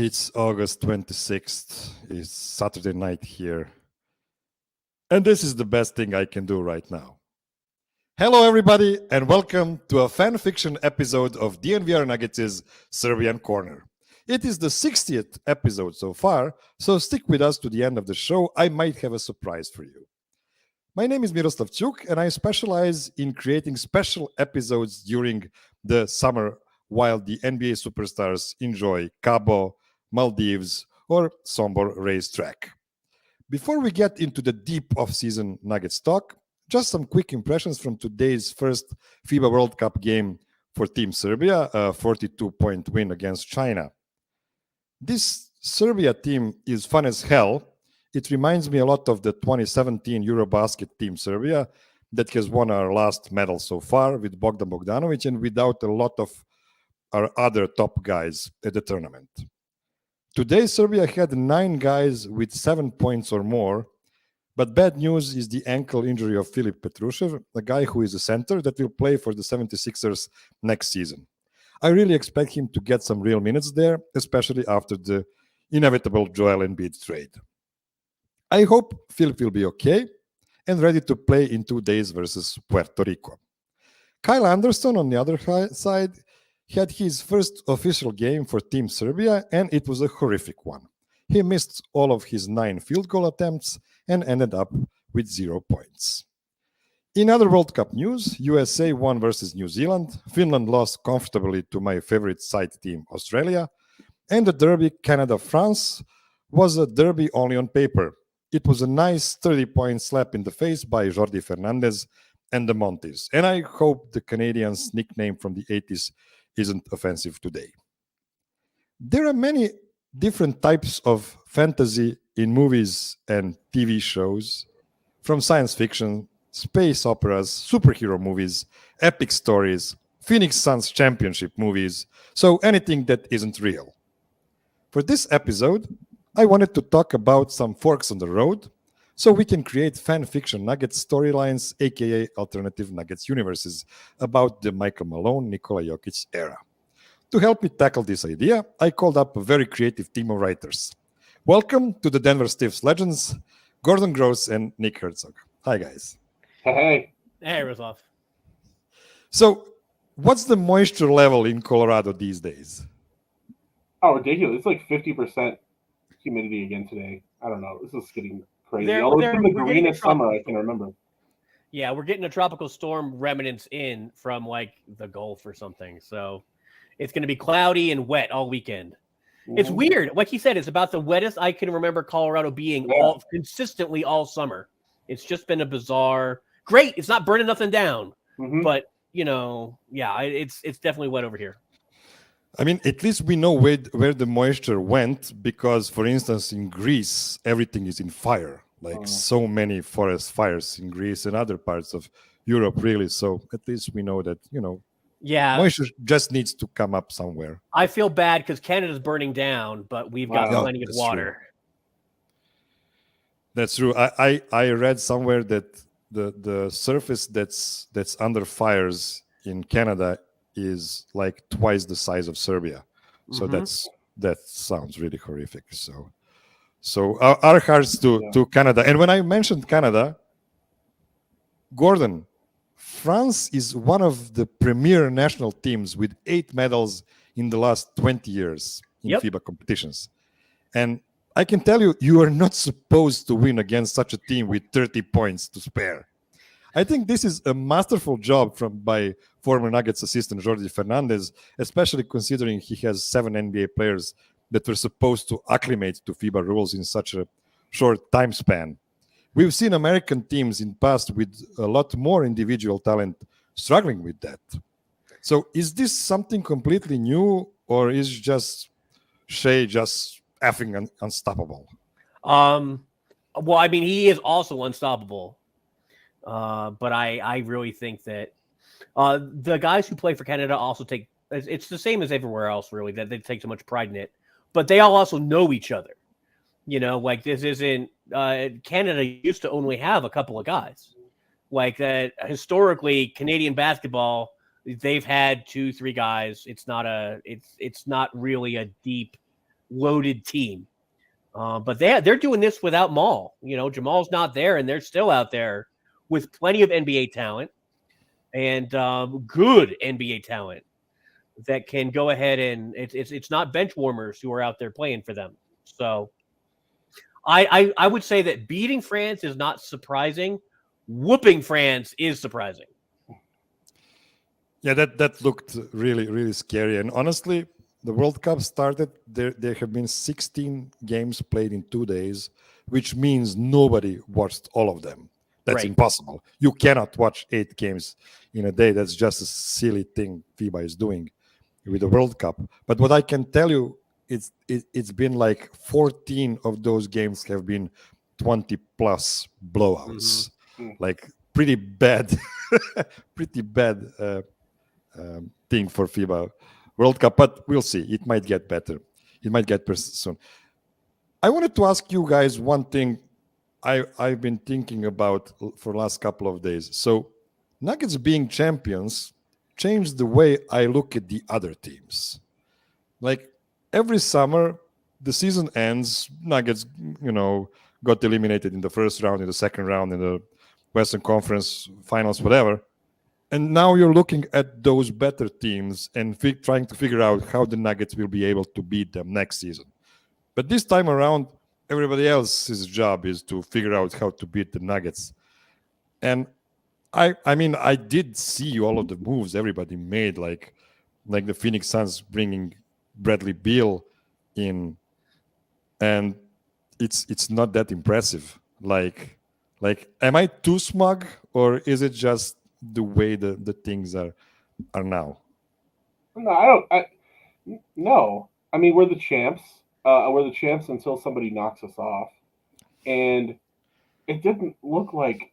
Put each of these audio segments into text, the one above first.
It's August 26th. It's Saturday night here. And this is the best thing I can do right now. Hello, everybody, and welcome to a fan fiction episode of DNVR Nuggets' Serbian Corner. It is the 60th episode so far, so stick with us to the end of the show. I might have a surprise for you. My name is Miroslav, and I specialize in creating special episodes during the summer while the NBA superstars enjoy Cabo, Maldives, or Sombor racetrack. Before we get into the deep off-season Nuggets talk, just some quick impressions from today's first FIBA World Cup game for Team Serbia, a 42-point win against China. This Serbia team is fun as hell. It reminds me a lot of the 2017 Eurobasket Team Serbia that has won our last medal so far with Bogdan Bogdanovic and without a lot of our other top guys at the tournament. Today, Serbia had 9 guys with 7 points or more, but bad news is the ankle injury of Filip Petrushev, a guy who is a center that will play for the 76ers next season. I really expect him to get some real minutes there, especially after the inevitable Joel Embiid trade. I hope Filip will be okay and ready to play in 2 days versus Puerto Rico. Kyle Anderson, on the other side, had his first official game for Team Serbia, and it was a horrific one. He missed all of his 9 field goal attempts and ended up with 0 points. In other World Cup news, USA won versus New Zealand, Finland lost comfortably to my favorite side team, Australia, and the derby Canada-France was a derby only on paper. It was a nice 30-point slap in the face by Jordi Fernandez and the Monties, and I hope the Canadians' nickname from the 80s isn't offensive today. There are many different types of fantasy in movies and TV shows, from science fiction, space operas, superhero movies, epic stories, Phoenix Suns championship movies, so anything that isn't real. For this episode, I wanted to talk about some forks on the road so we can create fan fiction Nuggets storylines, aka alternative Nuggets universes, about the Michael Malone, Nikola Jokic era. To help me tackle this idea, I called up a very creative team of writers. Welcome to the Denver Stiffs legends, Gordon Gross and Nick Hertzog. Hi, guys. Hey. Hey, Miroslav. So, what's the moisture level in Colorado these days? Oh, ridiculous. It's like 50% humidity again today. I don't know. This is getting crazy. It's been the greenest summer I can remember. Yeah, we're getting a tropical storm remnants in from like the Gulf or something. So it's going to be cloudy and wet all weekend. Mm-hmm. It's weird. Like he said, it's about the wettest I can remember Colorado being consistently all summer. It's just been a bizarre. Great. It's not burning nothing down. Mm-hmm. But, it's definitely wet over here. I mean, at least we know where the moisture went because, for instance, in Greece, everything is in fire. Like so many forest fires in Greece and other parts of Europe, really. So at least we know that, moisture just needs to come up somewhere. I feel bad because Canada's burning down, but we've got plenty of water. True. That's true. I read somewhere that the surface that's under fires in Canada is like twice the size of Serbia. So that sounds really horrific. So our hearts to Canada. And when I mentioned Canada, Gordon, France is one of the premier national teams with 8 medals in the last 20 years in FIBA competitions. And I can tell you, you are not supposed to win against such a team with 30 points to spare. I think this is a masterful job by former Nuggets assistant Jordi Fernandez, especially considering he has 7 NBA players that were supposed to acclimate to FIBA rules in such a short time span. We've seen American teams in past with a lot more individual talent struggling with that. So is this something completely new, or is just Shea just effing unstoppable? Well, I mean, he is also unstoppable. But I really think that the guys who play for Canada also it's the same as everywhere else, really, that they take so much pride in it. But they all also know each other. Like this isn't Canada used to only have a couple of guys. Like that historically, Canadian basketball, they've had 2-3 guys. It's not really a deep loaded team. But they're doing this without Maul. Jamal's not there, and they're still out there with plenty of NBA talent and good NBA talent that can go ahead and it's not bench warmers who are out there playing for them. So I would say that beating France is not surprising. Whooping France is surprising. Yeah, that looked really, really scary. And honestly, the World Cup started. There have been 16 games played in 2 days, which means nobody watched all of them. That's Right. impossible. You cannot watch 8 games in a day. That's just a silly thing FIBA is doing with the World Cup. But what I can tell you, it's been like 14 of those games have been 20 plus blowouts. Like pretty bad, pretty bad thing for FIBA World Cup. But we'll see. It might get better. It might get better soon. I wanted to ask you guys one thing I've been thinking about for the last couple of days. So Nuggets being champions changed the way I look at the other teams. Like every summer, the season ends, Nuggets, got eliminated in the first round, in the second round, in the Western Conference Finals, whatever. And now you're looking at those better teams and trying to figure out how the Nuggets will be able to beat them next season. But this time around, everybody else's job is to figure out how to beat the Nuggets. And I mean, I did see all of the moves everybody made, like the Phoenix Suns bringing Bradley Beal in, and it's not that impressive. Like, am I too smug, or is it just the way the things are now? No. I mean, we're the champs. We're the champs until somebody knocks us off, and it didn't look like.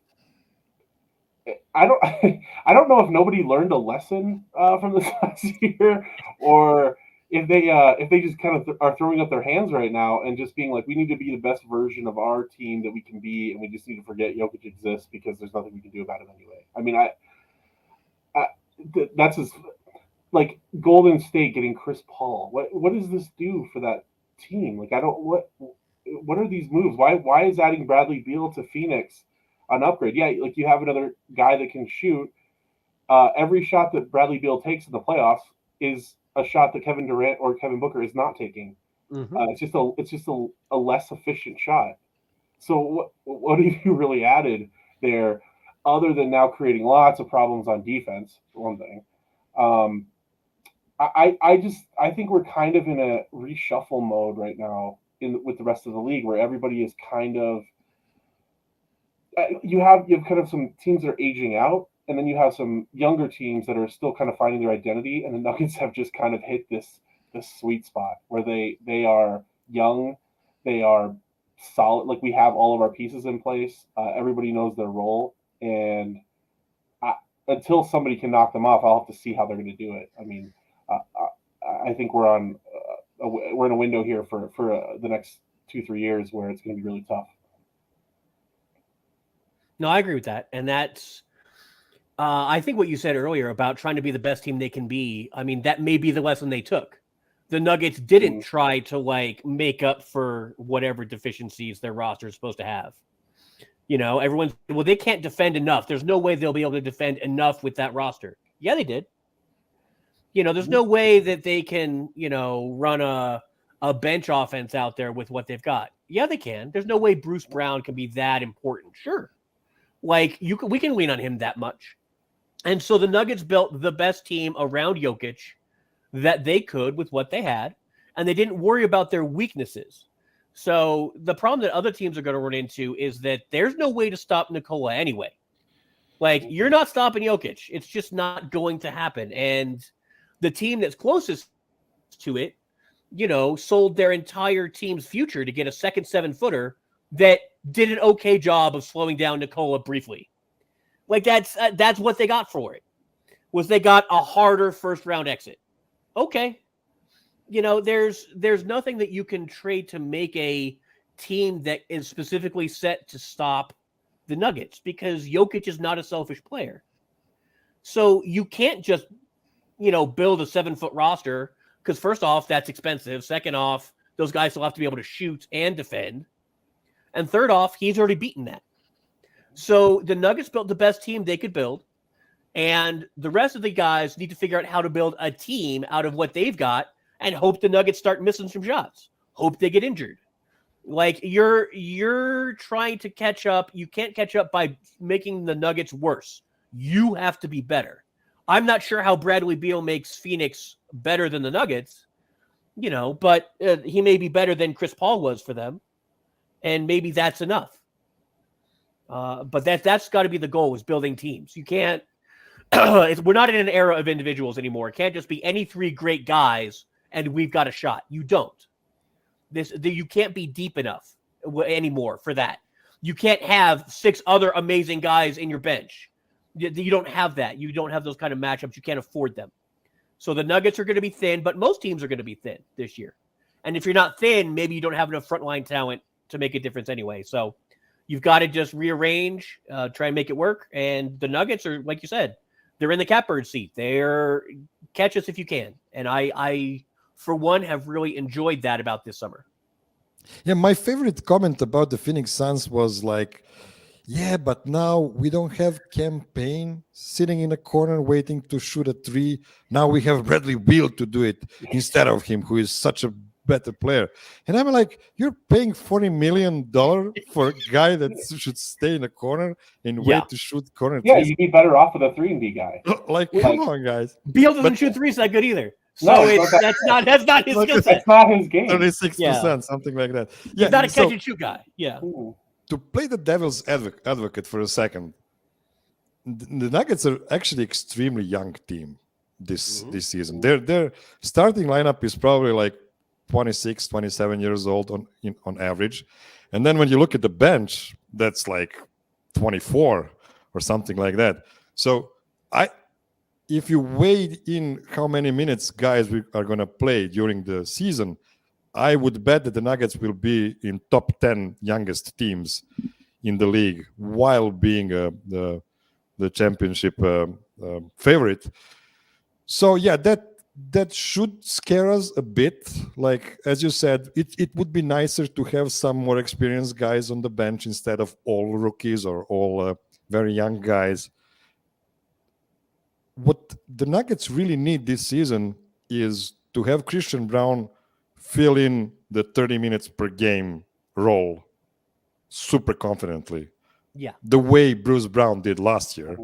I don't know if nobody learned a lesson from this last year, or if they just kind of are throwing up their hands right now and just being like, we need to be the best version of our team that we can be, and we just need to forget Jokic exists because there's nothing we can do about it anyway. I mean, that's just like Golden State getting Chris Paul. What does this do for that team? Like, what are these moves? Why is adding Bradley Beal to Phoenix an upgrade? Yeah, like you have another guy that can shoot. Every shot that Bradley Beal takes in the playoffs is a shot that Kevin Durant or Kevin Booker is not taking. It's just a less efficient shot. So what have you really added there, other than now creating lots of problems on defense? For one thing, I think we're kind of in a reshuffle mode right now with the rest of the league, where everybody is kind of. You have kind of some teams that are aging out, and then you have some younger teams that are still kind of finding their identity. And the Nuggets have just kind of hit this sweet spot where they are young, they are solid. Like, we have all of our pieces in place. Everybody knows their role, and until somebody can knock them off, I'll have to see how they're going to do it. I mean, I think we're in a window here for the next 2-3 years where it's going to be really tough. No, I agree with that. And that's, I think what you said earlier about trying to be the best team they can be, I mean, that may be the lesson they took. The Nuggets didn't try to make up for whatever deficiencies their roster is supposed to have. Everyone's, well, they can't defend enough. There's no way they'll be able to defend enough with that roster. Yeah, they did. There's no way that they can, run a bench offense out there with what they've got. Yeah, they can. There's no way Bruce Brown can be that important. Sure. We can lean on him that much. And so the Nuggets built the best team around Jokic that they could with what they had, and they didn't worry about their weaknesses. So the problem that other teams are going to run into is that there's no way to stop Nikola anyway. You're not stopping Jokic. It's just not going to happen. And the team that's closest to it, sold their entire team's future to get a second 7-footer that did an okay job of slowing down Nikola briefly. That's what they got for it. Was they got a harder first round exit. Okay. There's nothing that you can trade to make a team that is specifically set to stop the Nuggets, because Jokic is not a selfish player. So you can't just, build a 7-foot roster, because first off, that's expensive. Second off, Those guys still have to be able to shoot and defend. And third off, he's already beaten that. So the Nuggets built the best team they could build. And the rest of the guys need to figure out how to build a team out of what they've got and hope the Nuggets start missing some shots. Hope they get injured. Like you're trying to catch up. You can't catch up by making the Nuggets worse. You have to be better. I'm not sure how Bradley Beal makes Phoenix better than the Nuggets, but he may be better than Chris Paul was for them. And maybe that's enough. But that's got to be the goal, is building teams. You can't, we're not in an era of individuals anymore. It can't just be any three great guys and we've got a shot. You don't. You can't be deep enough anymore for that. You can't have 6 other amazing guys in your bench. You don't have that. You don't have those kind of matchups. You can't afford them. So the Nuggets are going to be thin, but most teams are going to be thin this year. And if you're not thin, maybe you don't have enough frontline talent to make a difference anyway. So you've got to just rearrange, try and make it work. And the Nuggets are, like you said, they're in the catbird seat. They're catch us if you can. And I for one, have really enjoyed that about this summer. Yeah, my favorite comment about the Phoenix Suns was like, yeah, but now we don't have campaign sitting in a corner waiting to shoot a 3. Now we have Bradley Beal to do it instead of him, who is such a better player. And I'm like, you're paying $40 million for a guy that should stay in a corner and wait to shoot corner Yeah, threes? you'd be better off with a 3-and-D guy. Come on, guys. Beal doesn't shoot threes that good either. So that's not his skill set. That's not his game. 36%, something like that. Yeah, he's not a catch and shoot guy. Yeah. To play the devil's advocate for a second, the Nuggets are actually extremely young team this season. Their starting lineup is probably like 26, 27 years old on average. And then when you look at the bench, that's like 24 or something like that. So if you weigh in how many minutes guys are going to play during the season, I would bet that the Nuggets will be in top 10 youngest teams in the league while being the championship favorite. So yeah, that should scare us a bit. Like, as you said, it would be nicer to have some more experienced guys on the bench instead of all rookies or all very young guys. What the Nuggets really need this season is to have Christian Brown fill in the 30 minutes per game role super confidently. Yeah. The way Bruce Brown did last year.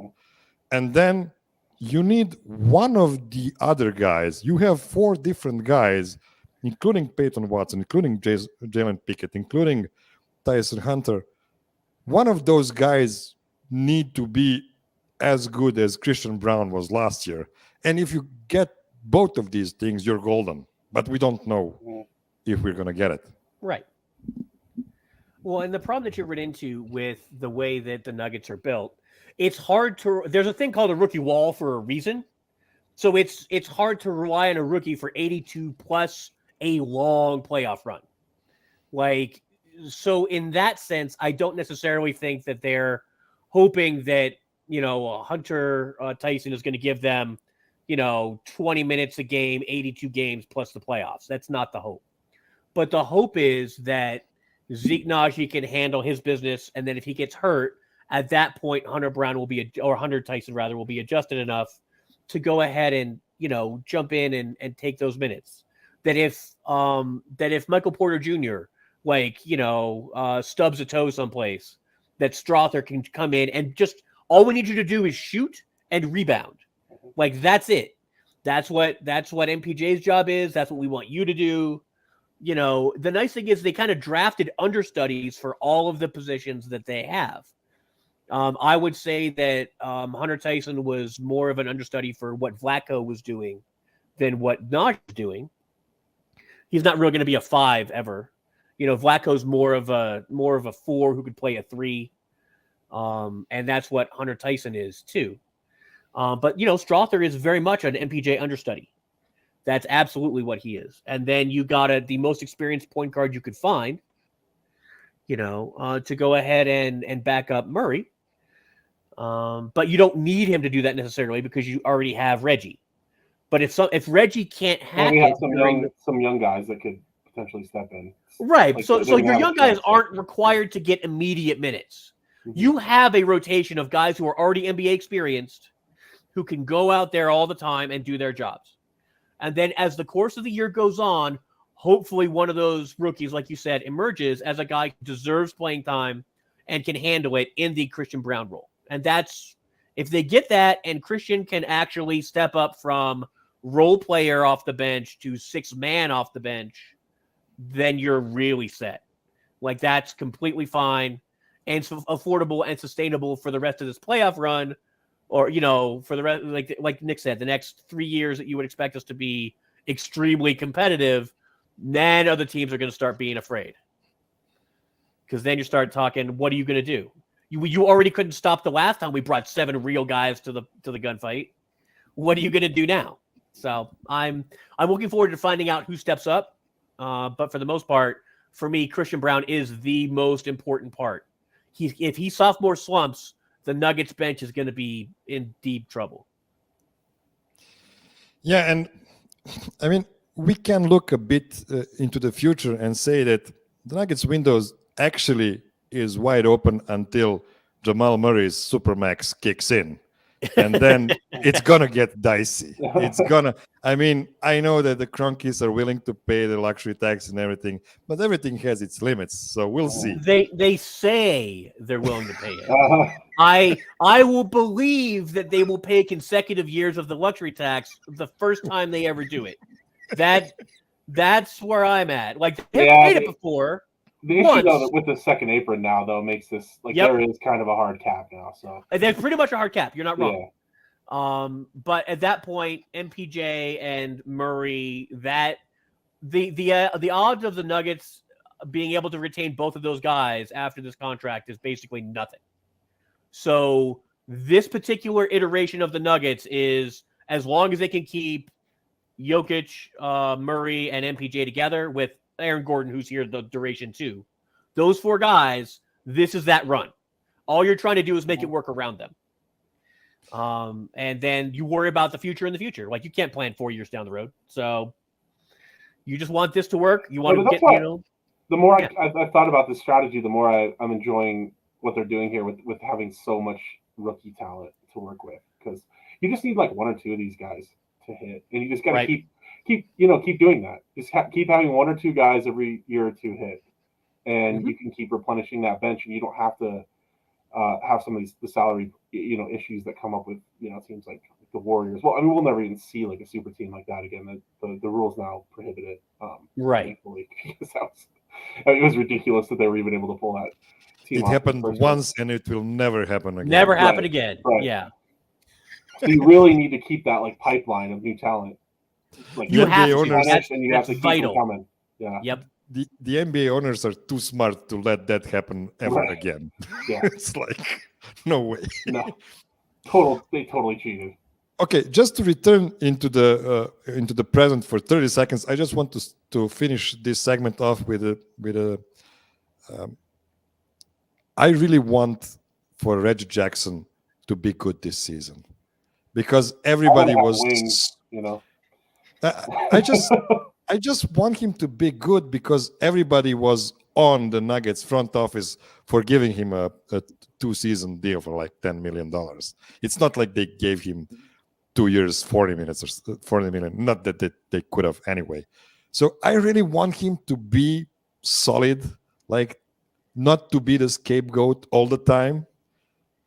And then you need one of the other guys. You have 4 different guys, including Peyton Watson, including Jalen Pickett, including Tyson Hunter. One of those guys need to be as good as Christian Brown was last year. And if you get both of these things, you're golden. But we don't know if we're going to get it. Right. Well, and the problem that you run into with the way that the Nuggets are built, it's hard to – there's a thing called a rookie wall for a reason. So it's hard to rely on a rookie for 82 plus a long playoff run. Like, so in that sense, I don't necessarily think that they're hoping that, Hunter Tyson is going to give them, 20 minutes a game, 82 games plus the playoffs. That's not the hope. But the hope is that Zeke Naji can handle his business. And then if he gets hurt, at that point, Hunter Tyson will be adjusted enough to go ahead and, jump in and take those minutes. That if Michael Porter Jr., stubs a toe someplace, that Strother can come in and just, all we need you to do is shoot and rebound. Like, that's it. That's what MPJ's job is. That's what we want you to do. The nice thing is they kind of drafted understudies for all of the positions that they have. I would say that Hunter Tyson was more of an understudy for what Vlatko was doing than what Naj was doing. He's not really going to be a 5 ever. Vlatko's more of a 4 who could play a 3. And that's what Hunter Tyson is too. But Strother is very much an MPJ understudy. That's absolutely what he is. And then you got the most experienced point guard you could find, to go ahead and back up Murray. But you don't need him to do that necessarily because you already have Reggie. But if Reggie can't hack we have some young guys that could potentially step in. Right. Like, So they're gonna your have a young guys chance. aren't required to get immediate minutes. Mhm. You have a rotation of guys who are already NBA experienced, who can go out there all the time and do their jobs. And then as the course of the year goes on, hopefully one of those rookies, like you said, emerges as a guy who deserves playing time and can handle it in the Christian Brown role. And that's, if they get that and Christian can actually step up from role player off the bench to 6-man off the bench, then you're really set. Like, that's completely fine and affordable and sustainable for the rest of this playoff run, or, you know, for the rest, like Nick said, the next 3 years that you would expect us to be extremely competitive. Then other teams are going to start being afraid, because then you start talking, what are you going to do? You already couldn't stop the last time we brought 7 real guys to the gunfight. What are you going to do now? So I'm looking forward to finding out who steps up. But for the most part, for me, Christian Brown is the most important part. If he sophomore slumps, the Nuggets bench is going to be in deep trouble. Yeah, and I mean, we can look a bit into the future and say that the Nuggets windows actually is wide open until Jamal Murray's Supermax kicks in. And then it's going to get dicey. I mean, I know that the Cronkies are willing to pay the luxury tax and everything, but everything has its limits. So we'll see. They say they're willing to pay it. I will believe that they will pay consecutive years of the luxury tax the first time they ever do it. That's where I'm at. Like, they've paid it before. The issue though with the second apron now though makes this like there is kind of a hard cap now. So there's pretty much a hard cap. You're not wrong. Yeah. But at that point, MPJ and Murray, that the odds of the Nuggets being able to retain both of those guys after this contract is basically nothing. So this particular iteration of the Nuggets is, as long as they can keep Jokic, Murray, and MPJ together with Aaron Gordon, who's here the duration too. Those 4 guys, this is that run. All you're trying to do is make it work around them. And then you worry about the future in the future. Like, you can't plan 4 years down the road. So you just want this to work. You want to get, the more I thought about this strategy, the more I'm enjoying what they're doing here with having so much rookie talent to work with. Because you just need like 1 or 2 of these guys to hit. And you just got to keep doing that. Just keep having 1 or 2 guys every year or 2 hit, and you can keep replenishing that bench, and you don't have to have some of the salary issues that come up with teams like the Warriors. Well, I mean, we'll never even see like a super team like that again. The rules now prohibit it. Right. Because it was ridiculous that they were even able to pull that team. It happened once, and it will never happen again. Never happen again. Right. Yeah. So you really need to keep that like pipeline of new talent. Like, you have to. That's vital. Coming. Yeah. Yep. The NBA owners are too smart to let that happen ever again. Yeah. It's like, no way. No. They totally cheated. Okay, just to return into the present for 30 seconds, I just want to finish this segment off with a. I really want for Reggie Jackson to be good this season, because everybody was wings, I just want him to be good, because everybody was on the Nuggets front office for giving him a 2-season deal for like $10 million. It's not like they gave him 2 years, 40 million. Not that they could have anyway. So I really want him to be solid, like not to be the scapegoat all the time.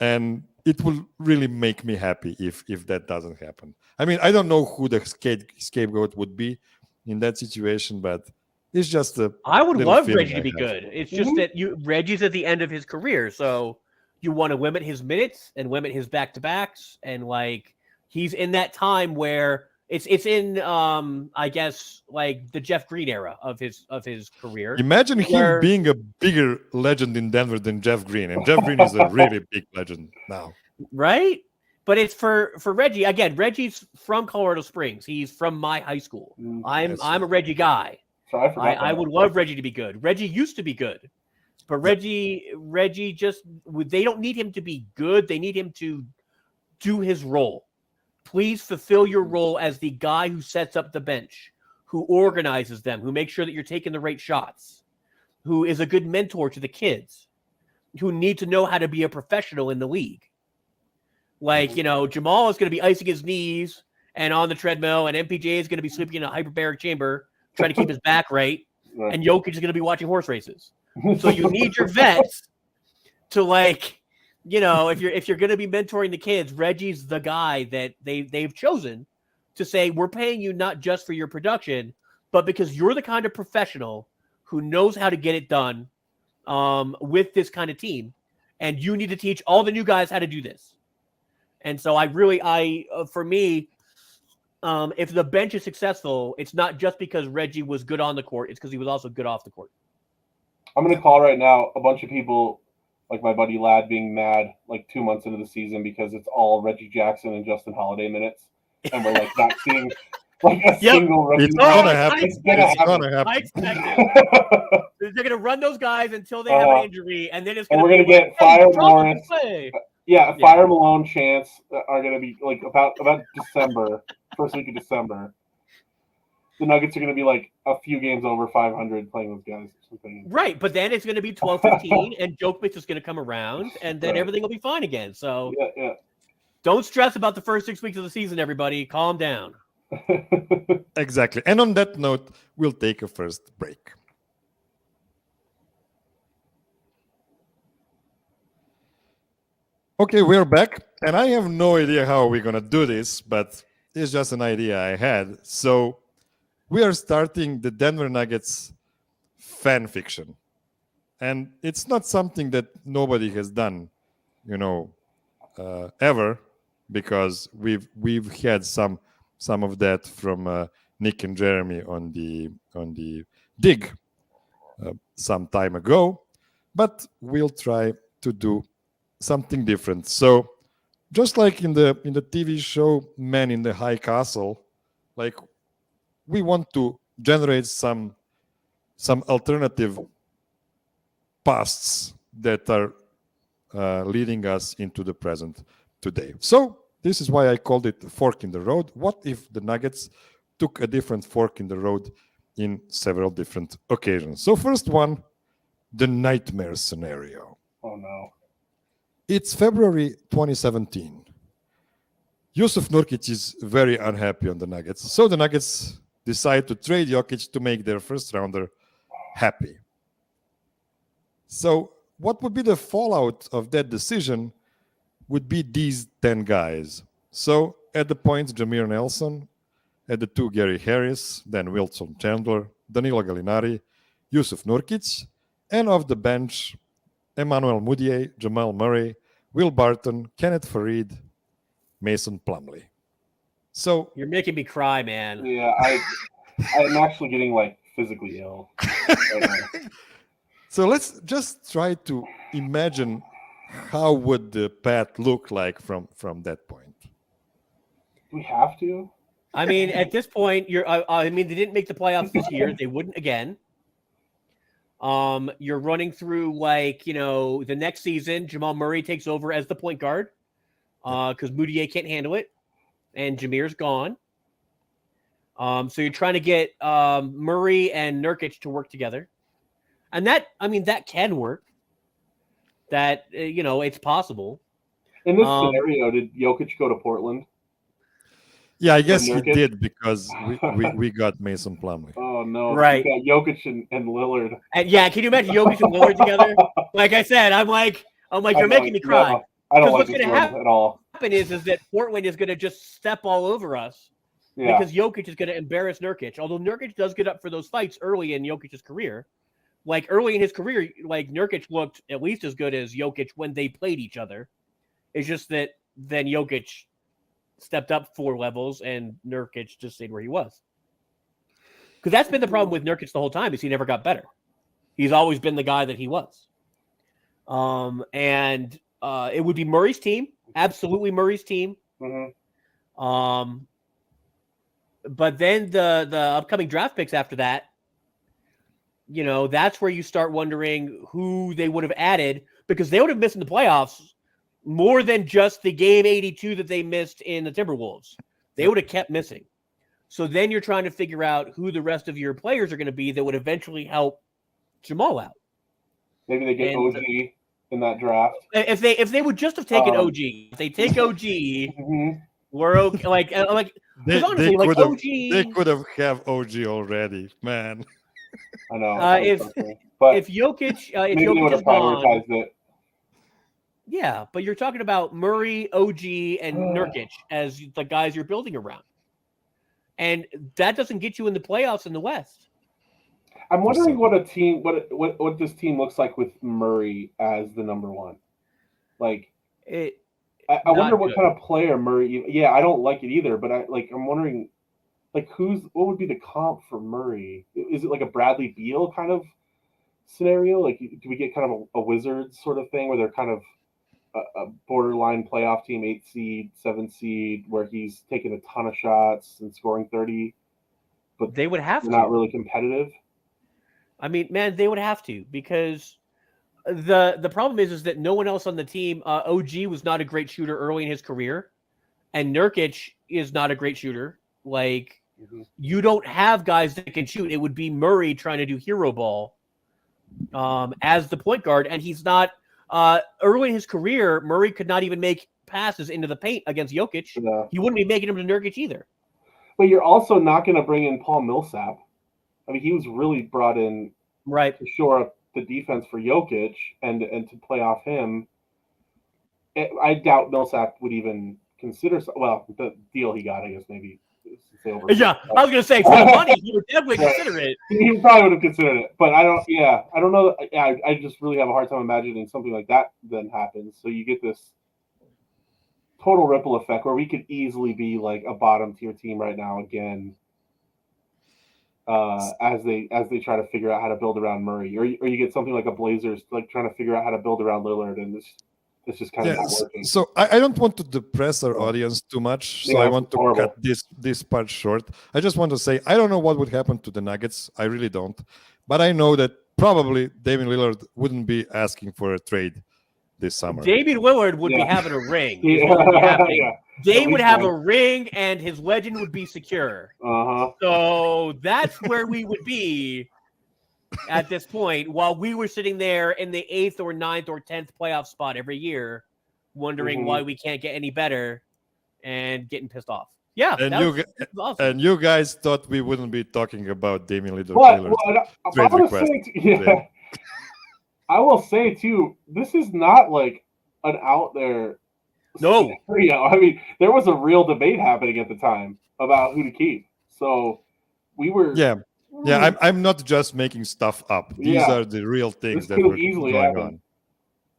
And it will really make me happy if that doesn't happen. I mean, I don't know who the scapegoat would be in that situation, but it's just I would love Reggie to be good. It's just that Reggie's at the end of his career, so you want to limit his minutes and limit his back-to-backs, and like he's in that time where it's in I guess like the Jeff Green era of his career. Imagine him being a bigger legend in Denver than Jeff Green, and Jeff Green is a really big legend now. Right? But it's for Reggie. Again, Reggie's from Colorado Springs. He's from my high school. I'm a Reggie guy. So I would love Reggie to be good. Reggie used to be good. But Reggie just, they don't need him to be good. They need him to do his role. Please fulfill your role as the guy who sets up the bench, who organizes them, who makes sure that you're taking the right shots, who is a good mentor to the kids, who need to know how to be a professional in the league. Like, Jamal is going to be icing his knees and on the treadmill, and MPJ is going to be sleeping in a hyperbaric chamber, trying to keep his back right, and Jokic is going to be watching horse races. So you need your vets to, like, if you're going to be mentoring the kids, Reggie's the guy that they've chosen to say, we're paying you not just for your production, but because you're the kind of professional who knows how to get it done with this kind of team, and you need to teach all the new guys how to do this. And so for me, if the bench is successful, it's not just because Reggie was good on the court, it's because he was also good off the court. I'm going to call right now a bunch of people, like my buddy Ladd, being mad like 2 months into the season because it's all Reggie Jackson and Justin Holiday minutes. And we're like not seeing like a single rookie. It's going to happen. It's going to happen. I expect it. They're going to run those guys until they have an injury, and then it's going to be. We're going to get Fire Morris. Fire Malone, Chance are going to be like about December, first week of December. The Nuggets are going to be like a few games over 500 playing those guys or something. Right, but then it's going to be 12-15, and Jokic is going to come around, and then everything will be fine again. So don't stress about the first 6 weeks of the season, everybody. Calm down. Exactly. And on that note, we'll take a first break. Okay, we're back, and I have no idea how we're going to do this, but it's just an idea I had. So we are starting the Denver Nuggets fan fiction. And it's not something that nobody has done, ever, because we've had some of that from Nick and Jeremy on the dig some time ago, but we'll try to do something different. So just like in the TV show Man in the High Castle, like we want to generate some alternative pasts that are leading us into the present today. So this is why I called it Fork in the Road. What if the Nuggets took a different fork in the road in several different occasions? So first one, the nightmare scenario. Oh no. It's February 2017. Yusuf Nurkic is very unhappy on the Nuggets. So the Nuggets decide to trade Jokic to make their first rounder happy. So what would be the fallout of that decision would be these 10 guys. So at the points, Jameer Nelson. At the 2, Gary Harris. Then Wilson Chandler, Danilo Gallinari, Yusuf Nurkic. And off the bench, Emmanuel Mudiay, Jamal Murray, Will Barton, Kenneth Farid, Mason Plumlee. So you're making me cry, man. Yeah, I'm actually getting like physically ill. So let's just try to imagine how would the path look like from that point. We have to. I mean, at this point, they didn't make the playoffs this year. They wouldn't again. You're running through the next season. Jamal Murray takes over as the point guard because Mudiay can't handle it, and Jameer's gone. So you're trying to get Murray and Nurkic to work together, and that can work. That it's possible. In this scenario, did Jokic go to Portland? Yeah, I guess he did because we got Mason Plumlee. Oh no! Right, we got Jokic and Lillard. And can you imagine Jokic and Lillard together? Like I said, I'm like, you're making me cry. No, I don't like what's this going to happen at all. Is that Portland is going to just step all over us because Jokic is going to embarrass Nurkic. Although Nurkic does get up for those fights early in Jokic's career. Like early in his career, like Nurkic looked at least as good as Jokic when they played each other. It's just that then Jokic stepped up 4 levels and Nurkic just stayed where he was. Because that's been the problem with Nurkic the whole time is he never got better. He's always been the guy that he was. And it would be Murray's team. Absolutely Murray's team. Mm-hmm. But then the upcoming draft picks after that, that's where you start wondering who they would have added because they would have missed in the playoffs more than just the game 82 that they missed in the Timberwolves. They would have kept missing. So then you're trying to figure out who the rest of your players are going to be that would eventually help Jamal out. Maybe they get OG in that draft. If they would just have taken OG, if they take OG, we're okay. Like honestly, they could have OG already, man. I know. If Jokic, if maybe Jokic they would have prioritized it. Yeah, but you're talking about Murray, OG, and Nurkic as the guys you're building around, and that doesn't get you in the playoffs in the West. I'm wondering what this team looks like with Murray as the number one. Like, I wonder what kind of player Murray. Yeah, I don't like it either, but I'm wondering, like, what would be the comp for Murray? Is it like a Bradley Beal kind of scenario? Like, do we get kind of a Wizards sort of thing where they're kind of a borderline playoff team, 8 seed, 7 seed, where he's taking a ton of shots and scoring 30, but they would have to. Not really competitive. I mean, man, they would have to, because the problem is that no one else on the team. OG was not a great shooter early in his career, and Nurkic is not a great shooter. Like, you don't have guys that can shoot. It would be Murray trying to do hero ball as the point guard, and he's not. Early in his career, Murray could not even make passes into the paint against Jokic. Yeah. He wouldn't be making them to Nurkic either. But you're also not going to bring in Paul Millsap. I mean, he was really brought in to shore up the defense for Jokic and to play off him. I doubt Millsap would even consider. Well, the deal he got, I guess, maybe. Yeah, I was going to say, for the money, he would definitely consider it. He probably would have considered it, but I don't know. I just really have a hard time imagining something like that then happens. So you get this total ripple effect where we could easily be like a bottom tier team right now again, as they try to figure out how to build around Murray, or you get something like a Blazers like trying to figure out how to build around Lillard, and it's just kind of not working. So I don't want to depress our audience too much, so I want to cut this part short. I just want to say I don't know what would happen to the Nuggets. I really don't. But I know that probably Damian Lillard wouldn't be asking for a trade this summer. Damian Lillard would be having a ring. They would have a ring, and his legend would be secure. So that's where we would be at this point, while we were sitting there in the 8th or 9th or 10th playoff spot every year, wondering why we can't get any better and getting pissed off. Yeah, awesome. And you guys thought we wouldn't be talking about Damian Lillard. I will say too, this is not like an out there scenario. I mean, there was a real debate happening at the time about who to keep. So we were I'm not just making stuff up. These are the real things that were going on.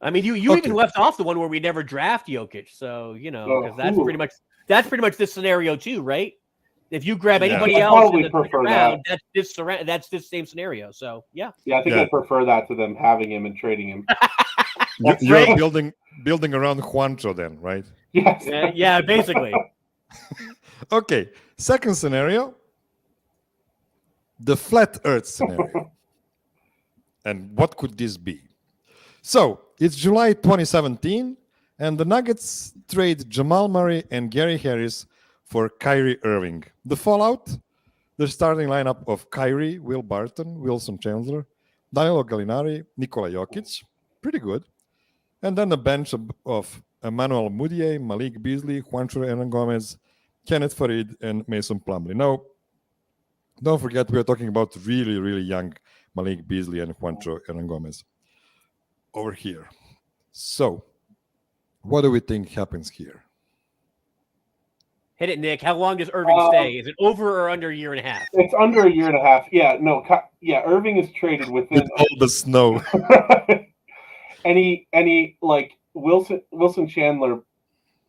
I mean, you even left off the one where we never draft Jokic, so because that's pretty much this scenario too, right? If you grab anybody else in the round, that's this same scenario. So I think I prefer that to them having him and trading him. You're building around Juancho then, right? Yes. Yeah, basically. Okay, second scenario. The flat Earth scenario. And what could this be? So it's July 2017, and the Nuggets trade Jamal Murray and Gary Harris for Kyrie Irving. The fallout: the starting lineup of Kyrie, Will Barton, Wilson Chandler, Danilo Gallinari, Nikola Jokic, pretty good. And then the bench of Emmanuel Mudiay, Malik Beasley, Juancho Hernangomez, Kenneth Farid, and Mason Plumlee. Now, don't forget, we are talking about really, really young Malik Beasley and Juancho Hernangomez over here. So, what do we think happens here? Hit it, Nick. How long does Irving stay? Is it over or under a year and a half? It's under a year and a half. Irving is traded within with all the snow. and he like Wilson Chandler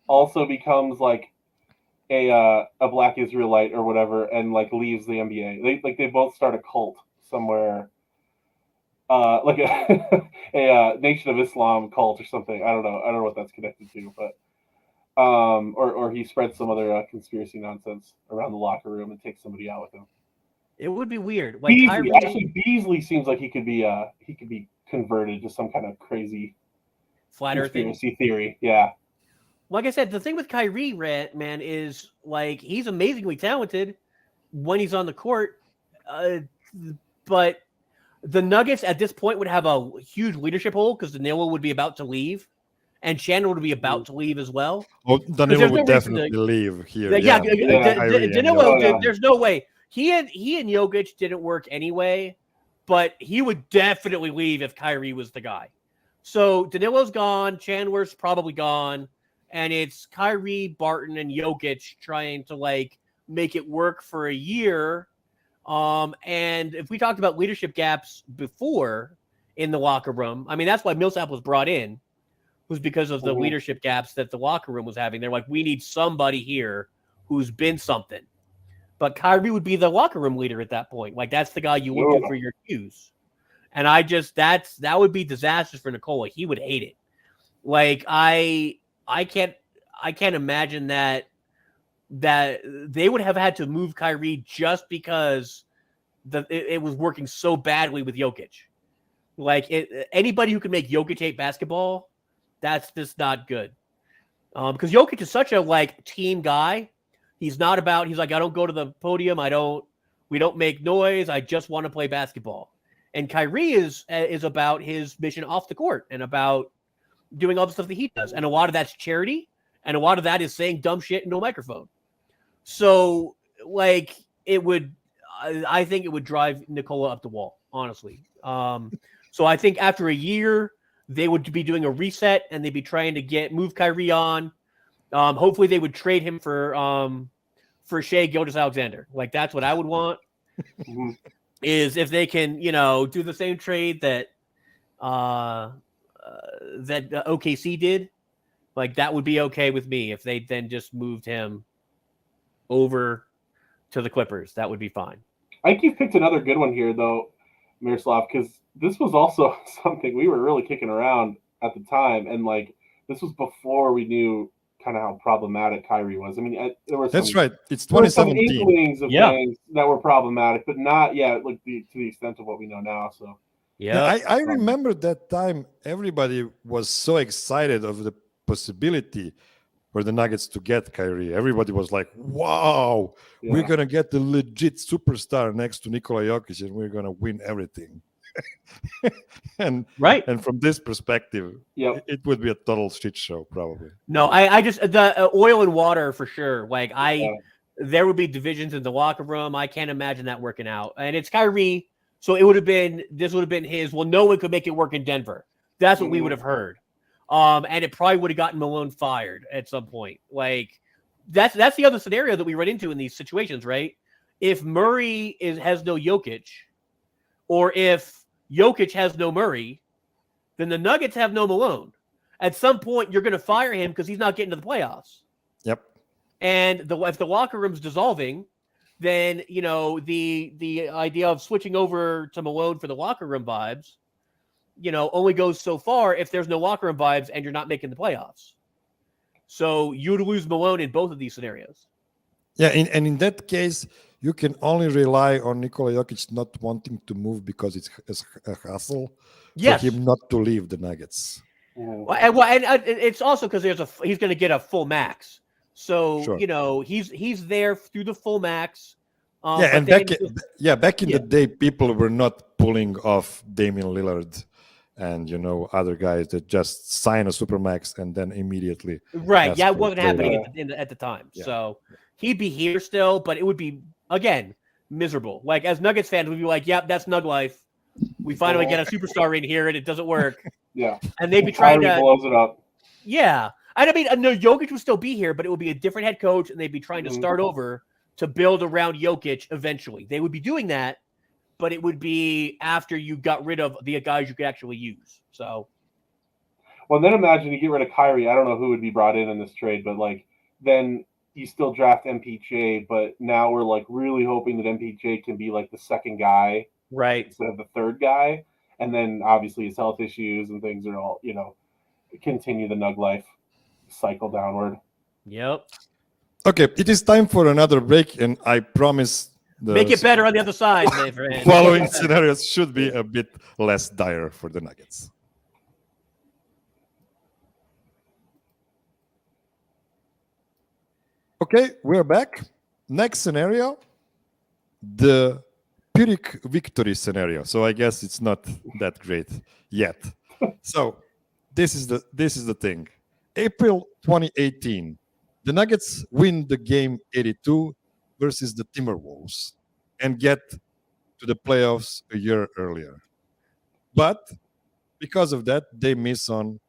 also becomes like a black Israelite or whatever, and like leaves the NBA. They both start a cult somewhere, like a Nation of Islam cult or something. I don't know what that's connected to, but or he spreads some other conspiracy nonsense around the locker room and takes somebody out with him. It would be weird. Like Beasley seems like he could be converted to some kind of crazy flat earth conspiracy theory. Yeah. Like I said, the thing with Kyrie, man, is like he's amazingly talented, when he's on the court. But the Nuggets at this point would have a huge leadership hole because Danilo would be about to leave, and Chandler would be about to leave as well. Oh, Danilo would definitely leave here. Danilo, there's no way. He and Jokic didn't work anyway, but he would definitely leave if Kyrie was the guy. So Danilo's gone, Chandler's probably gone, and it's Kyrie, Barton, and Jokic trying to like make it work for a year. And if we talked about leadership gaps before in the locker room, I mean, that's why Millsap was brought in, was because of the leadership gaps that the locker room was having. They're like, we need somebody here who's been something. But Kyrie would be the locker room leader at that point. Like, that's the guy you look to for your cues. And that would be disastrous for Nikola. He would hate it. Like, I can't imagine that they would have had to move Kyrie just because it was working so badly with Jokic. Like, anybody who can make Jokic hate basketball, that's just not good. Because Jokic is such a like team guy. He's like, I don't go to the podium. We don't make noise. I just want to play basketball. And Kyrie is about his mission off the court and about doing all the stuff that he does. And a lot of that's charity. And a lot of that is saying dumb shit into a microphone. So like I think it would drive Nikola up the wall, honestly. So I think after a year, they would be doing a reset and they'd be trying to move Kyrie on. Hopefully they would trade him for Shai Gilgeous-Alexander. Like, that's what I would want. Is if they can, do the same trade that OKC did. Like, that would be okay with me if they then just moved him over to the Clippers. That would be fine. I think you've picked another good one here, though, Miroslav, because this was also something we were really kicking around at the time, and like this was before we knew kind of how problematic Kyrie was. I mean, there were that's right. It's 2017. Some inklings of things that were problematic, but not yet like to the extent of what we know now. So I remember that time. Everybody was so excited of the possibility for the Nuggets to get Kyrie. Everybody was like, wow, we're going to get the legit superstar next to Nikola Jokic and we're going to win everything. and from this perspective, it would be a total shit show, probably. No, I just, the oil and water for sure. Like, there would be divisions in the locker room. I can't imagine that working out. And it's Kyrie. So this would have been his, well, no one could make it work in Denver. That's what we would have heard. And it probably would have gotten Malone fired at some point. Like, that's the other scenario that we run into in these situations, right? If Murray has no Jokic, or if Jokic has no Murray, then the Nuggets have no Malone. At some point, you're going to fire him because he's not getting to the playoffs. Yep. And if the locker room's dissolving, then the idea of switching over to Malone for the locker room vibes, only goes so far if there's no locker room vibes and you're not making the playoffs. So you'd lose Malone in both of these scenarios. Yeah, and in that case, you can only rely on Nikola Jokic not wanting to move because it's a hassle for him not to leave the Nuggets. Well, and it's also because he's going to get a full max. So, he's there through the full max. Back in the day, people were not pulling off Damian Lillard and other guys that just sign a supermax and then immediately it wasn't happening at the time. So he'd be here still, but it would be again miserable. Like, as Nuggets fans, we'd be like, yep, that's Nug life. We finally get a superstar in here and it doesn't work. And they'd be trying to blows it up. And I mean, no, Jokic would still be here, but it would be a different head coach and they'd be trying to start over to build around Jokic eventually. They would be doing that, but it would be after you got rid of the guys you could actually use. So, well, then imagine you get rid of Kyrie. I don't know who would be brought in this trade, but like then you still draft MPJ, but now we're like really hoping that MPJ can be like the second guy, right, instead of the third guy. And then obviously his health issues and things are all continue the Nug life cycle downward. Yep. Okay, it is time for another break, and I promise make it better on the other side, my friend. Following scenarios should be a bit less dire for the Nuggets. Okay, we're back. Next scenario. the Pyrrhic victory scenario. So I guess it's not that great yet. So this is the thing. April 2018, the Nuggets win the game 82 versus the Timberwolves and get to the playoffs a year earlier. But because of that, they miss on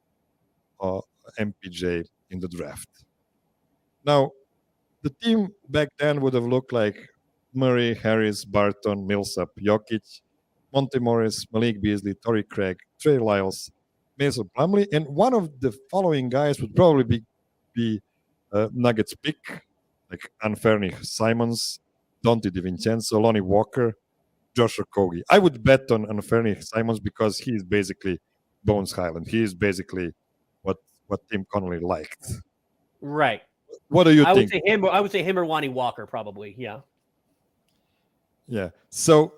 MPJ in the draft. Now, the team back then would have looked like Murray, Harris, Barton, Millsap, Jokic, Monte Morris, Malik Beasley, Torrey Craig, Trey Lyles, Mason Plumlee, and one of the following guys would probably be Nuggets pick, like Anferni Simons, Dante DiVincenzo, Lonnie Walker, Josh Okogie. I would bet on Anferni Simons because he is basically Bones Highland. He is basically what Tim Connolly liked. Right. What do you I think? I would say him or Lonnie Walker, probably. Yeah. Yeah. So,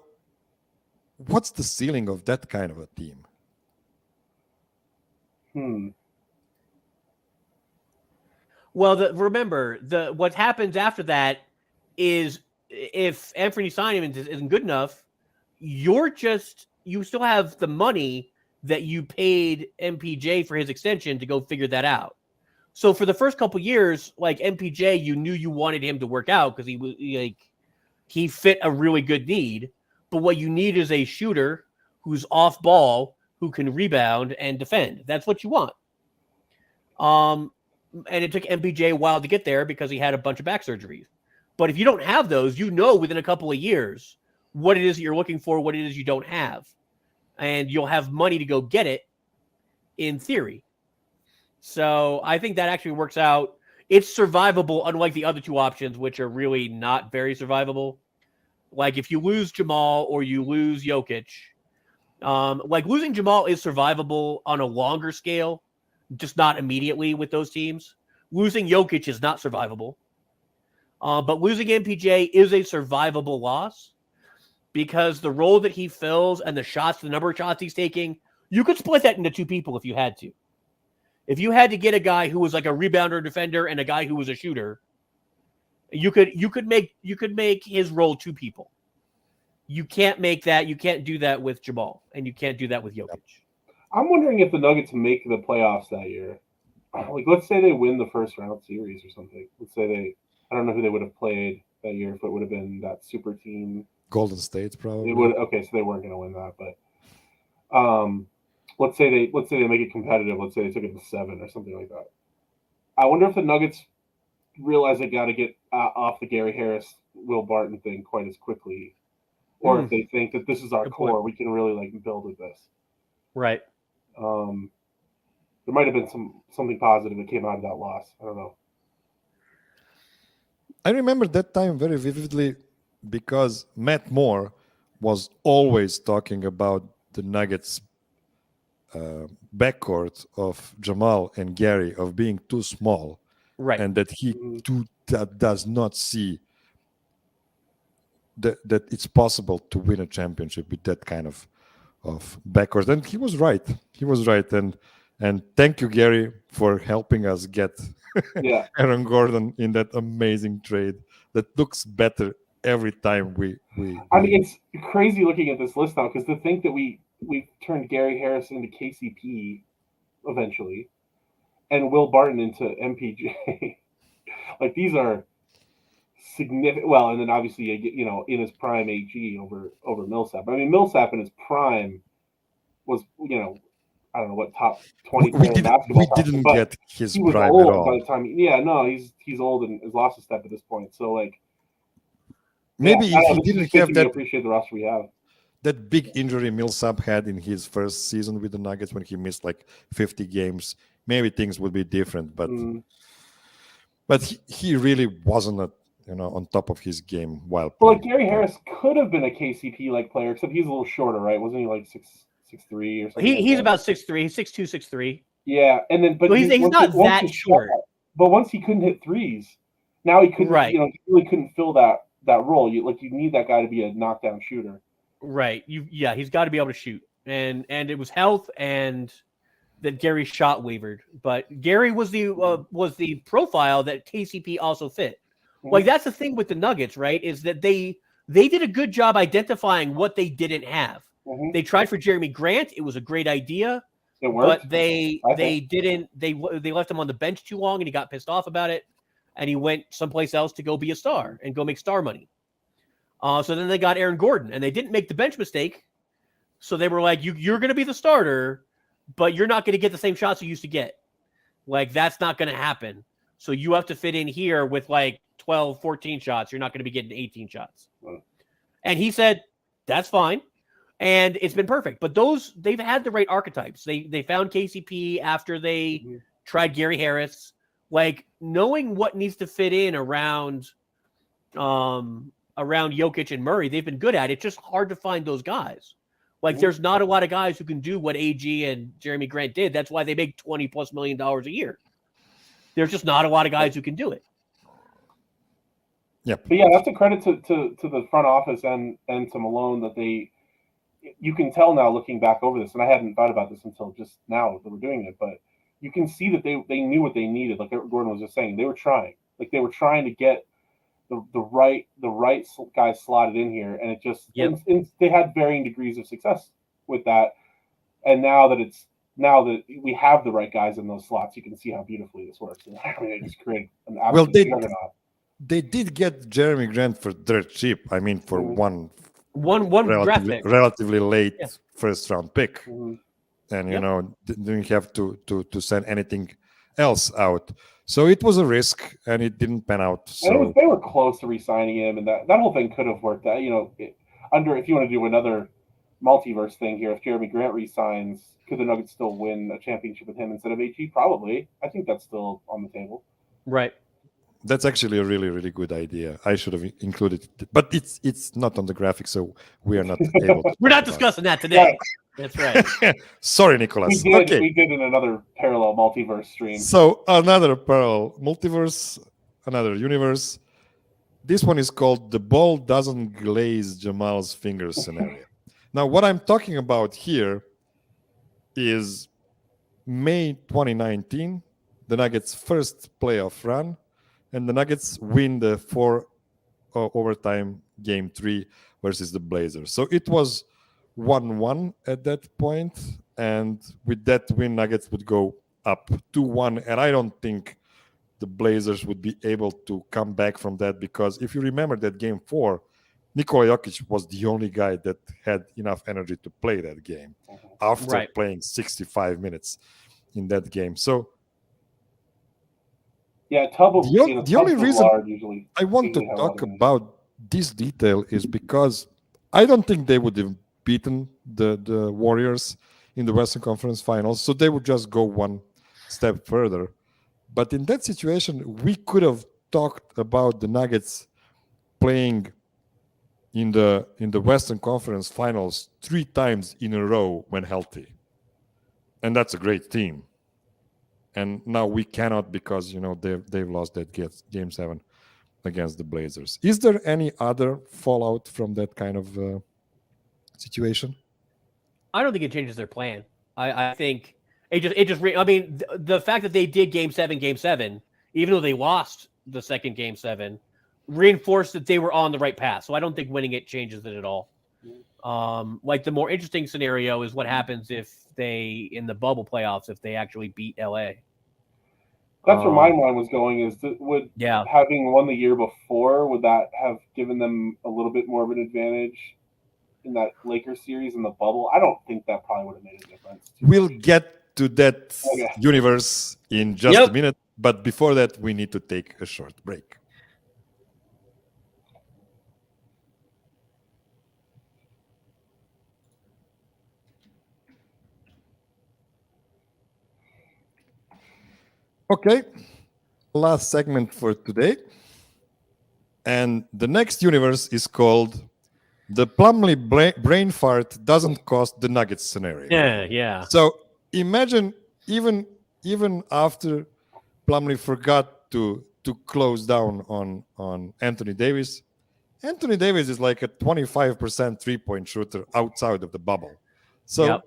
what's the ceiling of that kind of a team? Well, remember what happens after that is if Anthony Simons isn't good enough, you still have the money that you paid MPJ for his extension to go figure that out. So for the first couple years, like MPJ, you knew you wanted him to work out because he fit a really good need. But what you need is a shooter who's off ball, who can rebound and defend. That's what you want. And it took MPJ a while to get there because he had a bunch of back surgeries. But if you don't have those, you know within a couple of years what it is that you're looking for, what it is you don't have. And you'll have money to go get it in theory. So I think that actually works out. It's survivable, unlike the other two options, which are really not very survivable. Like if you lose Jamal or you lose Jokic, like losing Jamal is survivable on a longer scale, just not immediately with those teams. Losing Jokic is not survivable. But losing MPJ is a survivable loss because the role that he fills and the number of shots he's taking, you could split that into two people if you had to. If you had to get a guy who was like a rebounder defender and a guy who was a shooter, you could make his role two people. You can't make that. You can't do that with Jamal, and you can't do that with Jokic. I'm wondering if the Nuggets make the playoffs that year. Like, let's say they win the first round series or something. Let's say I don't know who they would have played that year if it would have been that super team. Golden State, probably. It would. Okay, so they weren't going to win that, but let's say they make it competitive. Let's say they took it to 7 or something like that. I wonder if the Nuggets realize they got to get off the Gary Harris, Will Barton thing quite as quickly, or if they think that this is our core, we can really like build with this. Right. There might have been something positive that came out of that loss. I don't know. I remember that time very vividly because Matt Moore was always talking about the Nuggets backcourt of Jamal and Gary of being too small, right, and that he does not see that it's possible to win a championship with that kind of backcourt. And he was right. And thank you, Gary, for helping us get Aaron Gordon in that amazing trade that looks better every time we I mean, it's crazy looking at this list now because to think that we turned Gary Harris into KCP eventually and Will Barton into MPJ. Like these are significant. Well, and then obviously in his prime AG over Millsap. I mean, Millsap in his prime was I don't know what top 20 basketball. We didn't get his he was prime old at all. by the time. He's old and has lost a step at this point. So like maybe if he didn't have that, appreciate the roster we have. That big injury Millsap had in his first season with the Nuggets when he missed like 50 games, maybe things would be different. But he really wasn't on top of his game while playing. Well, like Gary Harris could have been a KCP like player, except he's a little shorter, right? Wasn't he like 6'3" or something? He's about 6'3", 6'2", 6'3". Yeah, and then but he's not that short. But once he couldn't hit threes, now he couldn't. Right. He really couldn't fill that role. You need that guy to be a knockdown shooter. Right. He's got to be able to shoot, and it was health and that Gary's shot wavered, but Gary was the profile that KCP also fit. Like that's the thing with the Nuggets, right? Is that they they did a good job identifying what they didn't have. Mhm. They tried for Jeremy Grant. It was a great idea, It worked. but they I think. didn't. They left him on the bench too long, and he got pissed off about it, and he went someplace else to go be a star and go make star money. So then they got Aaron Gordon, and they didn't make the bench mistake. So they were like, you're going to be the starter, but you're not going to get the same shots you used to get. Like, that's not going to happen. So you have to fit in here with like 12, 14 shots. You're not going to be getting 18 shots. Right. And he said, that's fine. And it's been perfect. But they've had the right archetypes. They found KCP after they tried Gary Harris. Like, knowing what needs to fit in around Jokic and Murray, they've been good at it. It's just hard to find those guys. Like, there's not a lot of guys who can do what AG and Jeremy Grant did. That's why they make $20+ million a year. There's just not a lot of guys who can do it. Yep. But yeah, that's a credit to the front office and to Malone that you can tell now looking back over this, and I hadn't thought about this until just now that we're doing it, but you can see that they knew what they needed. Like Gordon was just saying, they were trying. Like, they were trying to get the right guys slotted in here, and it just and they had varying degrees of success with that. And now that we have the right guys in those slots, you can see how beautifully this works. And I mean, they just created an absolute juggernaut. They did get Jeremy Grant for dirt cheap. I mean, for one draft pick. relatively late first round pick, Mhm. and didn't have to send anything else out. So it was a risk, and it didn't pan out. So They were close to re-signing him, and that whole thing could have worked out. If you want to do another multiverse thing here, if Jeremy Grant re-signs, could the Nuggets still win a championship with him instead of AG? Probably. I think that's still on the table. Right. that's actually a really, really good idea. I should have included it, but it's not on the graphic, so we are not able to. We're not discussing that today. That's right. Sorry, Nicholas. We did in another parallel multiverse stream. So another parallel multiverse, another universe. This one is called "The Ball Doesn't Glaze Jamal's Fingers" scenario. Now, what I'm talking about here is May 2019, the Nuggets' first playoff run, and the Nuggets win the 4 overtime game 3 versus the Blazers. So it was 1-1 at that point, and with that win, Nuggets would go up 2-1, and I don't think the Blazers would be able to come back from that, because if you remember that game 4, Nikola Jokic was the only guy that had enough energy to play that game after playing 65 minutes in that game. So yeah, the only reason I want to talk about this detail is because I don't think they would have beaten the Warriors in the Western Conference Finals, so they would just go one step further. But in that situation, we could have talked about the Nuggets playing in the Western Conference Finals 3 times in a row when healthy, and that's a great team. And now we cannot, because they've lost that game 7 against the Blazers. Is there any other fallout from that kind of situation? I don't think it changes their plan. I think the fact that they did game 7, even though they lost the second game 7, reinforced that they were on the right path. So I don't think winning it changes it at all. Like, the more interesting scenario is what happens if they, in the bubble playoffs, if they actually beat LA. That's where my mind was going, is would having won the year before, would that have given them a little bit more of an advantage in that Lakers series in the bubble? I don't think that probably would have made a difference. We'll get to that universe in just a minute, but before that, we need to take a short break. Okay, last segment for today. And the next universe is called "The Plumlee Brain Fart Doesn't Cost the Nuggets" scenario. Yeah. So imagine even after Plumlee forgot to close down on Anthony Davis. Anthony Davis is like a 25% three-point shooter outside of the bubble. So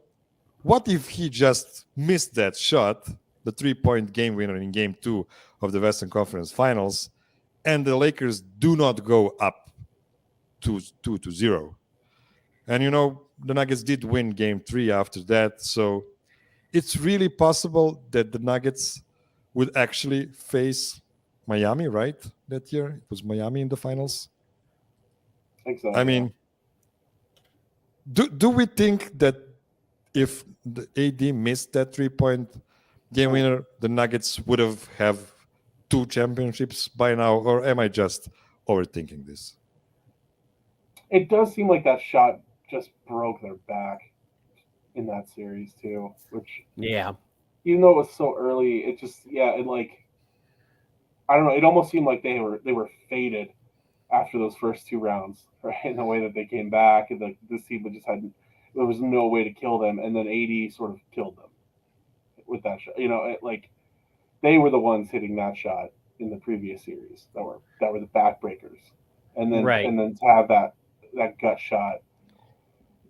what if he just missed that shot, the 3-point game winner in game 2 of the Western Conference Finals, and the Lakers do not go up 2-0. And the Nuggets did win game 3 after that. So it's really possible that the Nuggets would actually face Miami, right? That year it was Miami in the finals. Exactly. I mean, do we think that if the AD missed that 3-point game winner, the Nuggets would have 2 championships by now, or am I just overthinking this? It does seem like that shot just broke their back in that series too, which even though it was so early, it just I don't know, it almost seemed like they were faded after those first 2 rounds, right? In the way that they came back, and this team there was no way to kill them, and then AD sort of killed them with that shot. They were the ones hitting that shot in the previous series that were the backbreakers, and then to have that gut shot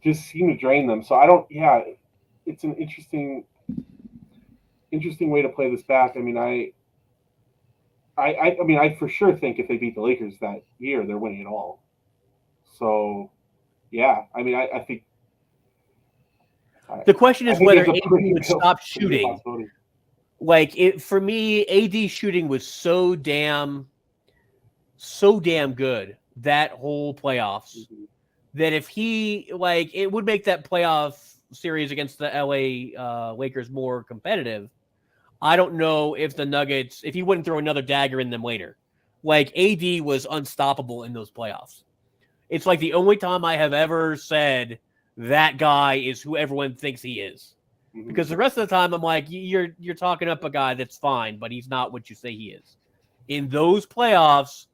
just seemed to drain them. So I don't. Yeah, it's an interesting way to play this back. I mean, I for sure think if they beat the Lakers that year, they're winning it all. So, yeah, I mean, I think the question is whether AD would stop shooting. For me, AD shooting was so damn good that whole playoffs that if he it would make that playoff series against the LA Lakers more competitive. I don't know if the Nuggets, if he wouldn't throw another dagger in them later. AD was unstoppable in those playoffs. It's the only time I have ever said that guy is who everyone thinks he is. Mm-hmm. Because the rest of the time I'm you're talking up a guy that's fine, but he's not what you say he is. In those playoffs,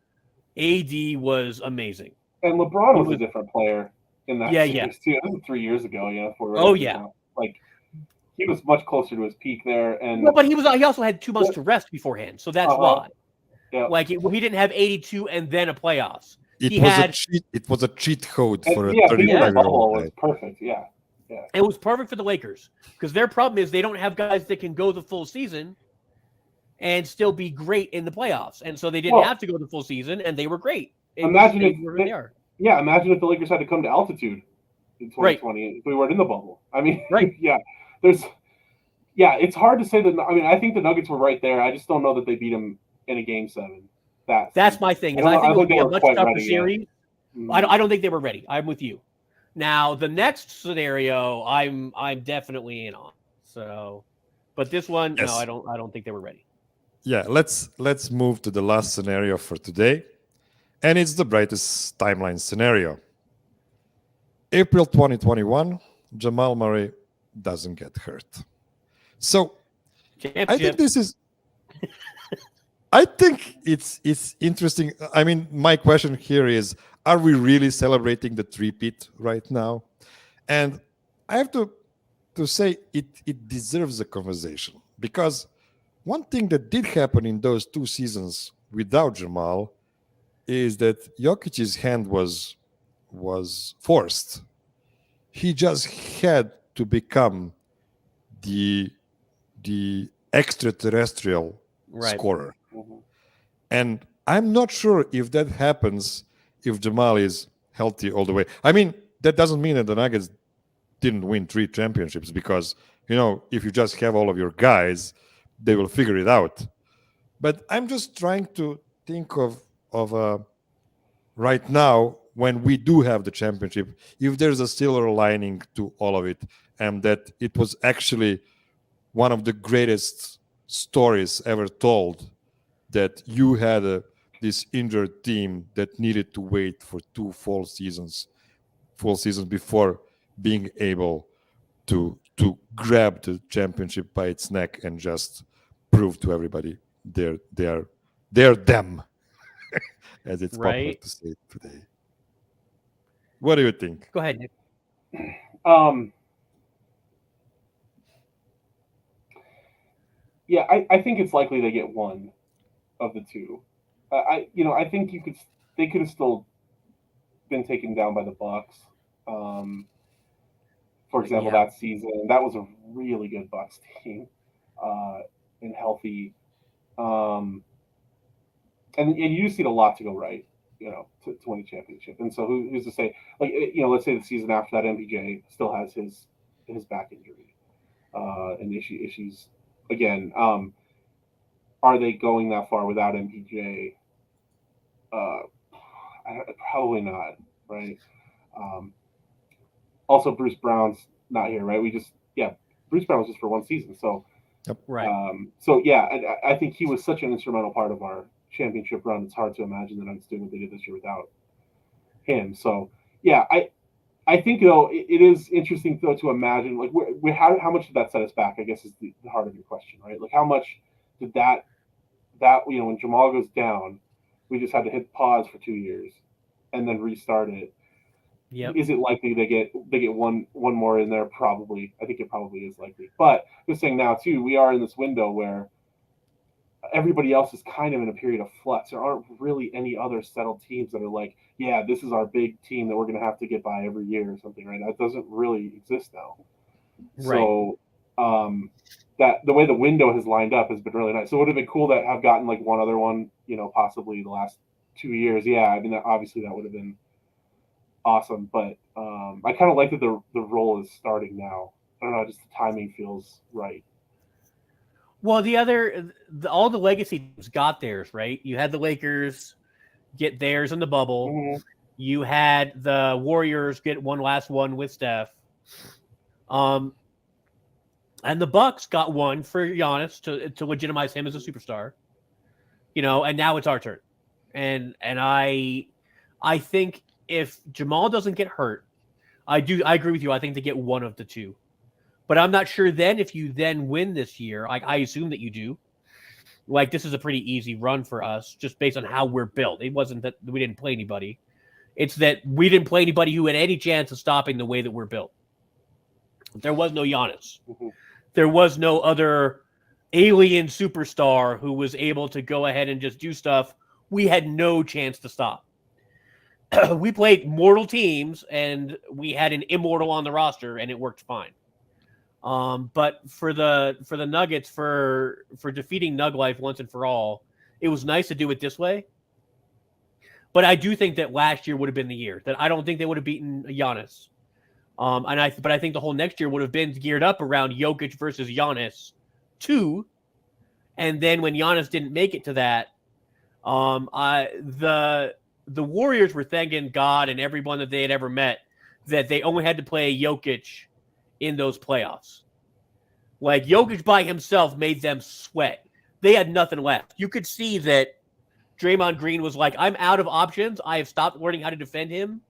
AD was amazing. And LeBron was a different player in that series too. This was 3 years ago, 4 years ago. He was much closer to his peak there, and but he also had 2 months to rest beforehand, so that's why. Yeah. He didn't have 82 and then a playoffs. It was a cheat code for a 35-year-old guy. It was perfect. Yeah. It was perfect for the Lakers because their problem is they don't have guys that can go the full season and still be great in the playoffs, and so they didn't have to go the full season, and they were great. Imagine if the Lakers had to come to altitude in 2020 if we weren't in the bubble. I mean, it's hard to say that. I mean, I think the Nuggets were right there. I just don't know that they beat them in a game 7. That's my thing. I think it would be a much tougher series. Mm-hmm. I don't think they were ready. I'm with you. Now the next scenario, I'm definitely in on. So, but this one, no, I don't think they were ready. Yeah, let's move to the last scenario for today, and it's the brightest timeline scenario. April 2021, Jamal Murray doesn't get hurt. So I think this is I think it's interesting. I mean, my question here is, are we really celebrating the three-peat right now? And I have to say it deserves a conversation, because one thing that did happen in those 2 seasons without Jamal is that Jokic's hand was forced. He just had to become the extraterrestrial scorer. Mm-hmm. And I'm not sure if that happens if Jamal is healthy all the way. I mean, that doesn't mean that the Nuggets didn't win 3 championships, because, if you just have all of your guys, they will figure it out. But I'm just trying to think of right now, when we do have the championship, if there's a silver lining to all of it, and that it was actually one of the greatest stories ever told, that you had this injured team that needed to wait for 2 full seasons before being able to grab the championship by its neck and just prove to everybody they're them, as it's popular to say today. What do you think? Go ahead, Nick. Yeah, I think it's likely they get one of the 2. I think they could have still been taken down by the Bucks. For example, that season, that was a really good Bucks team, and healthy. And you just need a lot to go right to win a championship. And so who's to say, like, let's say the season after that, MPJ still has his back injury and issues again. Are they going that far without MPJ? Probably not, right? Also, Bruce Brown's not here, right? Bruce Brown was just for one season, so right. I think he was such an instrumental part of our championship run. It's hard to imagine the Nuggets doing what they did this year without him. So yeah, I think though it is interesting though to imagine like how much did that set us back? I guess is the heart of your question, right? Like how much did that when Jamal goes down, we just had to hit pause for 2 years and then restart it. Yep. Is it likely they get one more in there? Probably. I think it probably is likely. But just saying now too, we are in this window where everybody else is kind of in a period of flux. There aren't really any other settled teams that are like, yeah, this is our big team that we're going to have to get by every year or something, right? That doesn't really exist now. Right. So that the way the window has lined up has been really nice. So it would have been cool to have gotten like one other one, possibly the last 2 years. Yeah, I mean, obviously that would have been awesome. But I kind of like that the role is starting now. I don't know, just the timing feels right. Well, all the legacy teams got theirs, right? You had the Lakers get theirs in the bubble. Mm-hmm. You had the Warriors get one last one with Steph. And the Bucks got one for Giannis to legitimize him as a superstar. And now it's our turn. And I think if Jamal doesn't get hurt, I agree with you. I think they get one of the two. But I'm not sure then if you then win this year. I assume that you do. Like, this is a pretty easy run for us just based on how we're built. It wasn't that we didn't play anybody. It's that we didn't play anybody who had any chance of stopping the way that we're built. There was no Giannis. Mm-hmm. There was no other alien superstar who was able to go ahead and just do stuff we had no chance to stop. We played mortal teams, and we had an immortal on the roster, and it worked fine. But for the Nuggets, for defeating Nug Life once and for all, it was nice to do it this way. But I do think that last year would have been the year that I don't think they would have beaten Giannis. But I think the whole next year would have been geared up around Jokic versus Giannis 2. And then when Giannis didn't make it to that, the Warriors were thanking God and everyone that they had ever met that they only had to play Jokic in those playoffs. Like, Jokic by himself made them sweat. They had nothing left. You could see that Draymond Green was like, I'm out of options. I have stopped learning how to defend him.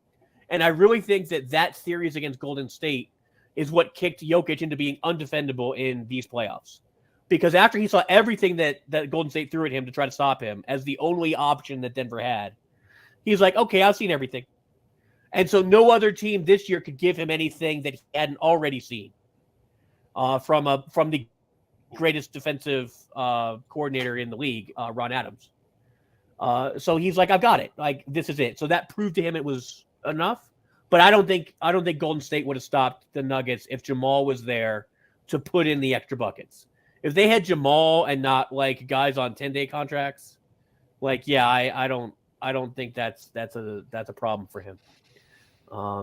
And I really think that series against Golden State is what kicked Jokic into being undefendable in these playoffs. Because after he saw everything that Golden State threw at him to try to stop him as the only option that Denver had, he's like, okay, I've seen everything. And so no other team this year could give him anything that he hadn't already seen from the greatest defensive coordinator in the league, Ron Adams. So he's like, I've got it. Like, this is it. So that proved to him it was enough. But I don't think Golden State would have stopped the Nuggets if Jamal was there to put in the extra buckets. If they had Jamal and not like guys on 10-day contracts, like, yeah, I don't think that's a problem for him.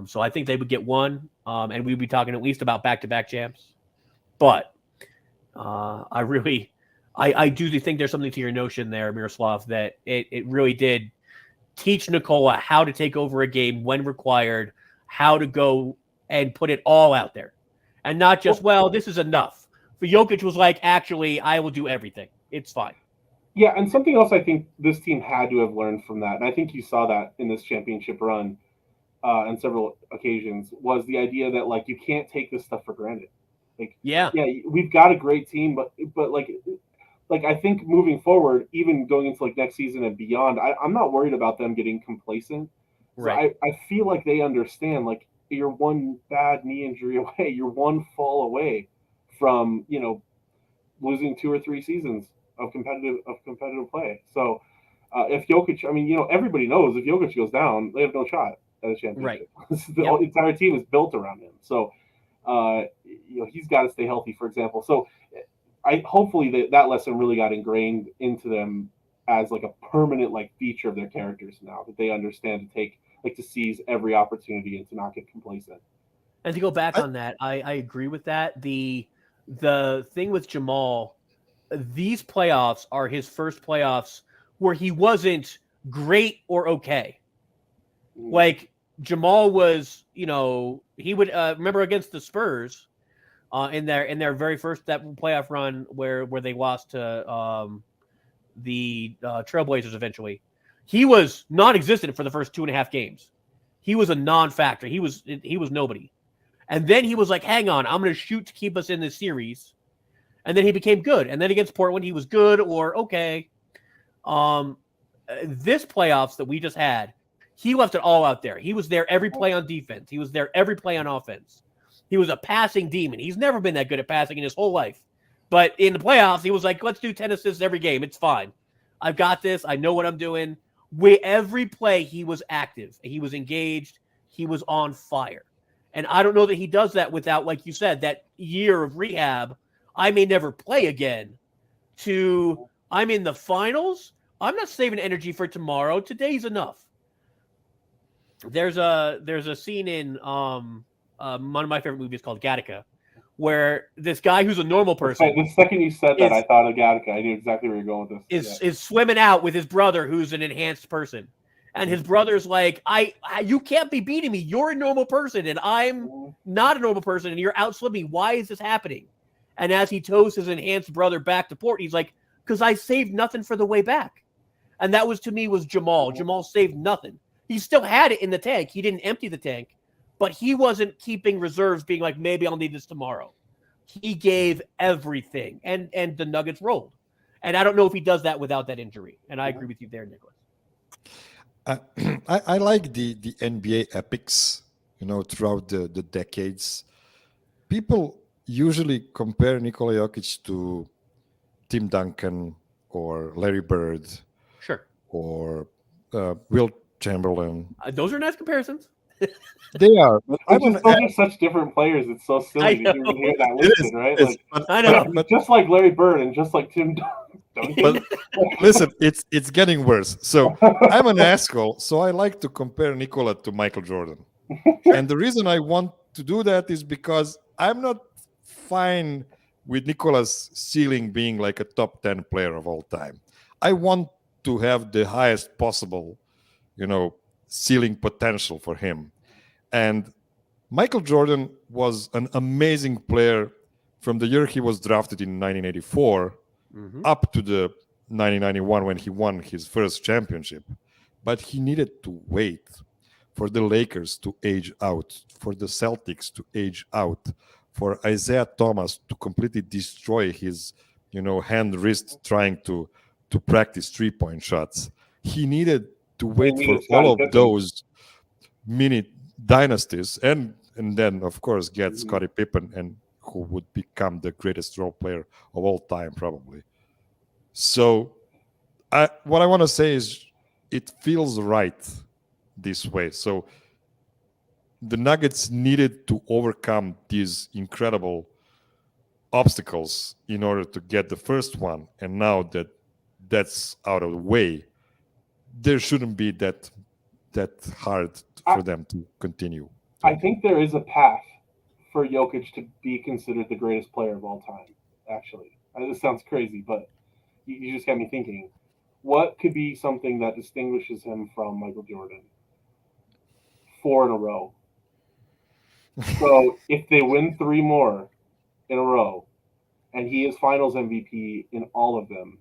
So I think they would get one, and we'd be talking at least about back-to-back champs. But I do think there's something to your notion there, Miroslav, that it really did teach Nikola how to take over a game when required, how to go and put it all out there, and not just, well, this is enough. For Jokic was like, actually, I will do everything. It's fine. Yeah, and something else I think this team had to have learned from that, and I think you saw that in this championship run on several occasions, was the idea that, like, you can't take this stuff for granted. Like, yeah, we've got a great team, but like I think moving forward, even going into like next season and beyond, I'm not worried about them getting complacent. Right. So I feel like they understand, like, you're one bad knee injury away, you're one fall away from, losing 2 or 3 seasons of competitive play. So if Jokic, I mean, everybody knows if Jokic goes down, they have no shot at a championship. Right. The entire team is built around him. So he's got to stay healthy, for example. So hopefully that lesson really got ingrained into them as like a permanent like feature of their characters now, that they understand to seize every opportunity and to not get complacent. And to go back on that, I agree with that. The thing with Jamal, these playoffs are his first playoffs where he wasn't great or okay. Like Jamal was, he would remember against the Spurs in their very first that playoff run where they lost to the Trailblazers eventually. He was non-existent for the first 2.5 games. He was a non-factor. He was nobody. And then he was like, hang on, I'm going to shoot to keep us in this series. And then he became good. And then against Portland, he was good or okay. This playoffs that we just had, he left it all out there. He was there every play on defense. He was there every play on offense. He was a passing demon. He's never been that good at passing in his whole life. But in the playoffs, he was like, let's do 10 assists every game. It's fine. I've got this. I know what I'm doing. Every play, he was active. He was engaged. He was on fire. And I don't know that he does that without, like you said, that year of rehab. I may never play again. I'm in the finals. I'm not saving energy for tomorrow. Today's enough. There's a scene in one of my favorite movies called Gattaca, where this guy who's a normal person. The second you said that, I thought of Gattaca. I knew exactly where you're going with this. Is swimming out with his brother, who's an enhanced person. And his brother's like, you can't be beating me. You're a normal person, and I'm not a normal person, and you're outswimming. Why is this happening? And as he tows his enhanced brother back to port, he's like, because I saved nothing for the way back. And that was Jamal. Jamal saved nothing. He still had it in the tank. He didn't empty the tank, but he wasn't keeping reserves being like, maybe I'll need this tomorrow. He gave everything, and the Nuggets rolled. And I don't know if he does that without that injury. And I agree with you there, Nicholas. I like the NBA epics, throughout the decades. People usually compare Nikola Jokic to Tim Duncan or Larry Bird. Sure. Or Will Chamberlain. Those are nice comparisons. They are. Those are such different players. It's so silly to even hear that listed, right? I know. But just like Larry Bird and just like Tim Duncan. But listen, it's getting worse. So I'm an asshole, so I like to compare Nikola to Michael Jordan. And the reason I want to do that is because I'm not fine with Nikola's ceiling being like a top 10 player of all time. I want to have the highest possible, ceiling potential for him. And Michael Jordan was an amazing player from the year he was drafted in 1984 up to the 1991 when he won his first championship. But he needed to wait for the Lakers to age out, for the Celtics to age out, for Isaiah Thomas to completely destroy his, hand wrist trying to practice 3-point shots. He needed to wait for all of those mini dynasties and then, of course, get Scottie Pippen, and who would become the greatest role player of all time, probably. So what I want to say is it feels right this way. So the Nuggets needed to overcome these incredible obstacles in order to get the first one. And now that that's out of the way, there shouldn't be that hard for them to continue. I think there is a path for Jokic to be considered the greatest player of all time, actually. This sounds crazy, but you just got me thinking. What could be something that distinguishes him from Michael Jordan? 4 in a row. So if they win 3 more in a row, and he is Finals MVP in all of them,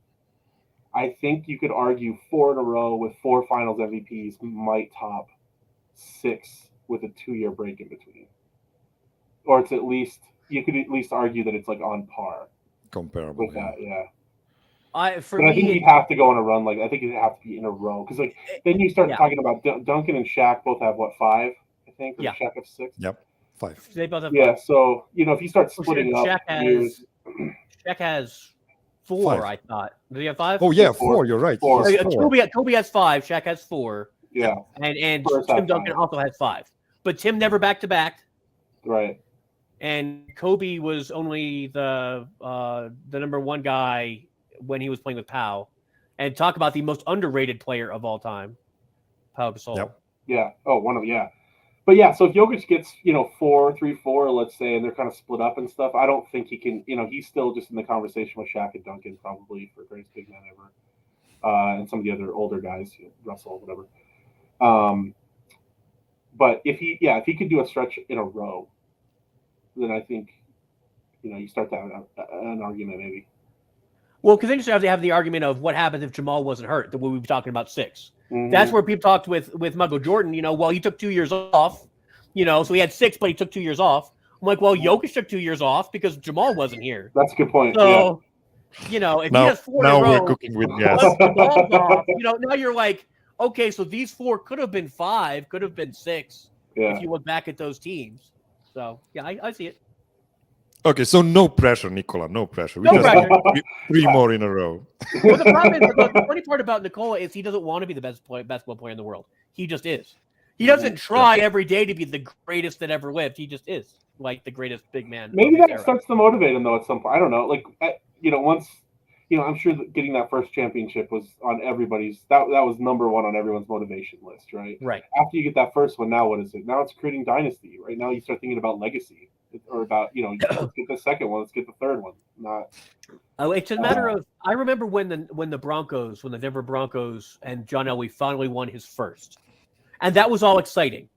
I think you could argue 4 in a row with 4 Finals MVPs might top 6 with a 2-year break in between. Or it's you could at least argue that it's like on par. Comparable. With that, yeah. I think you'd have to go on a run. Like, I think it'd have to be in a row. Because, then you start talking about Duncan and Shaq both have, 5, I think? Or Shaq have 6? Yep, 5. They both have 5. Yeah, so, if you start splitting up years. Shaq has 4, 5. I thought. Does he have 5? Oh, yeah, 4. You're right. 4. Kobe has 5. Shaq has 4. Yeah. And Tim Duncan also has 5. But Tim never back-to-backed. Right. And Kobe was only the number 1 guy when he was playing with Powell. And talk about the most underrated player of all time, Pau Gasol. Yep. Yeah. Oh, one of them. Yeah. But yeah, so if Jokic gets 3-4, let's say, and they're kind of split up and stuff, I don't think he can. He's still just in the conversation with Shaq and Duncan probably for greatest big man ever, and some of the other older guys, Russell, whatever. But if he could do a stretch in a row, then I think you start to have an argument maybe. Well, because then you have the argument of what happens if Jamal wasn't hurt, the way we were talking about 6. Mm-hmm. That's where people talked with Michael Jordan, well, he took 2 years off, so he had 6, but he took 2 years off. I'm like, well, Jokic took 2 years off because Jamal wasn't here. That's a good point. So, if he has 4 in a row, we're cooking with gas. Jamal's off, now you're like, okay, so these 4 could have been 5, could have been 6 if you look back at those teams. So, yeah, I see it. Okay, so no pressure, Nicola, no pressure. We No pressure. three more in a row. Well, the problem is, the funny part about Nicola is he doesn't want to be the best basketball player in the world. He just is. He doesn't try every day to be the greatest that ever lived. He just is like the greatest big man. Maybe that starts to motivate him though at some point. I don't know. Like once I'm sure that getting that first championship was on everybody's. That was number one on everyone's motivation list, right? Right. After you get that first one, now what is it? Now it's creating dynasty. Right now you start thinking about legacy. Or about let's get the second one, let's get the third one. It's a matter of. I remember when the Denver Broncos and John Elway finally won his first, and that was all exciting.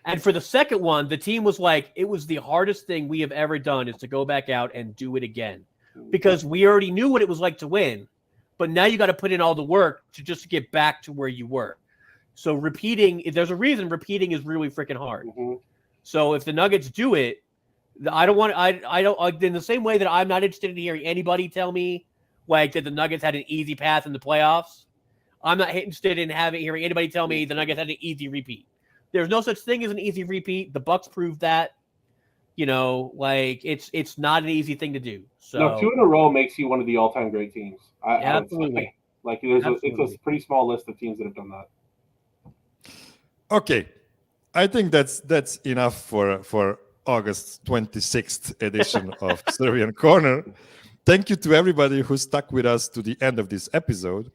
And for the second one, the team was like, it was the hardest thing we have ever done is to go back out and do it again, because we already knew what it was like to win, but now you got to put in all the work to just get back to where you were. So repeating, there's a reason repeating is really freaking hard. Mm-hmm. So if the Nuggets do it. I don't in the same way that I'm not interested in hearing anybody tell me like that the Nuggets had an easy path in the playoffs. I'm not interested in hearing anybody tell me the Nuggets had an easy repeat. There's no such thing as an easy repeat. The Bucks proved that. It's not an easy thing to do. So no, 2 in a row makes you one of the all-time great teams. Absolutely. It's a pretty small list of teams that have done that. Okay, I think that's enough for August 26th edition of Serbian Corner. Thank you to everybody who stuck with us to the end of this episode.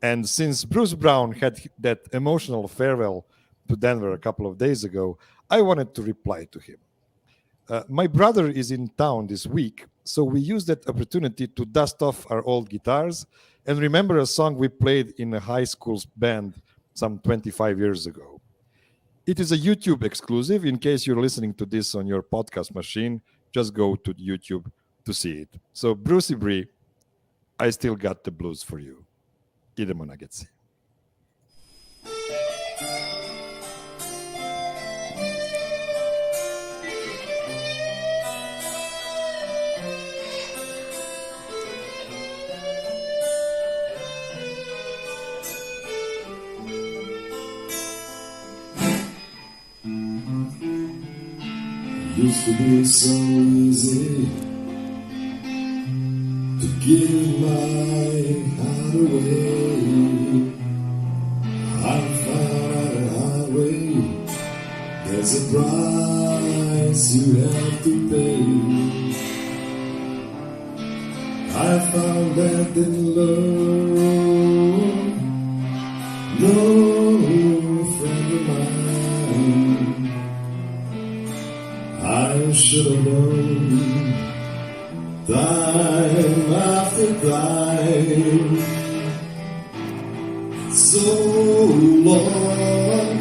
And since Bruce Brown had that emotional farewell to Denver a couple of days ago, I wanted to reply to him. My brother is in town this week, so we used that opportunity to dust off our old guitars and remember a song we played in a high school band some 25 years ago. It is a YouTube exclusive. In case you're listening to this on your podcast machine, just go to YouTube to see it. So, Brucey Bree, I still got the blues for you. Idemo na Getsi. Used to be so easy to give my heart away. I found out a hard way. There's a price you have to pay. I found that in love, no friend of mine. I should have known time after time. So long,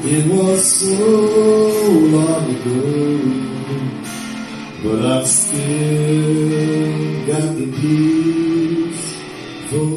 it was so long ago, but I've still got the blues for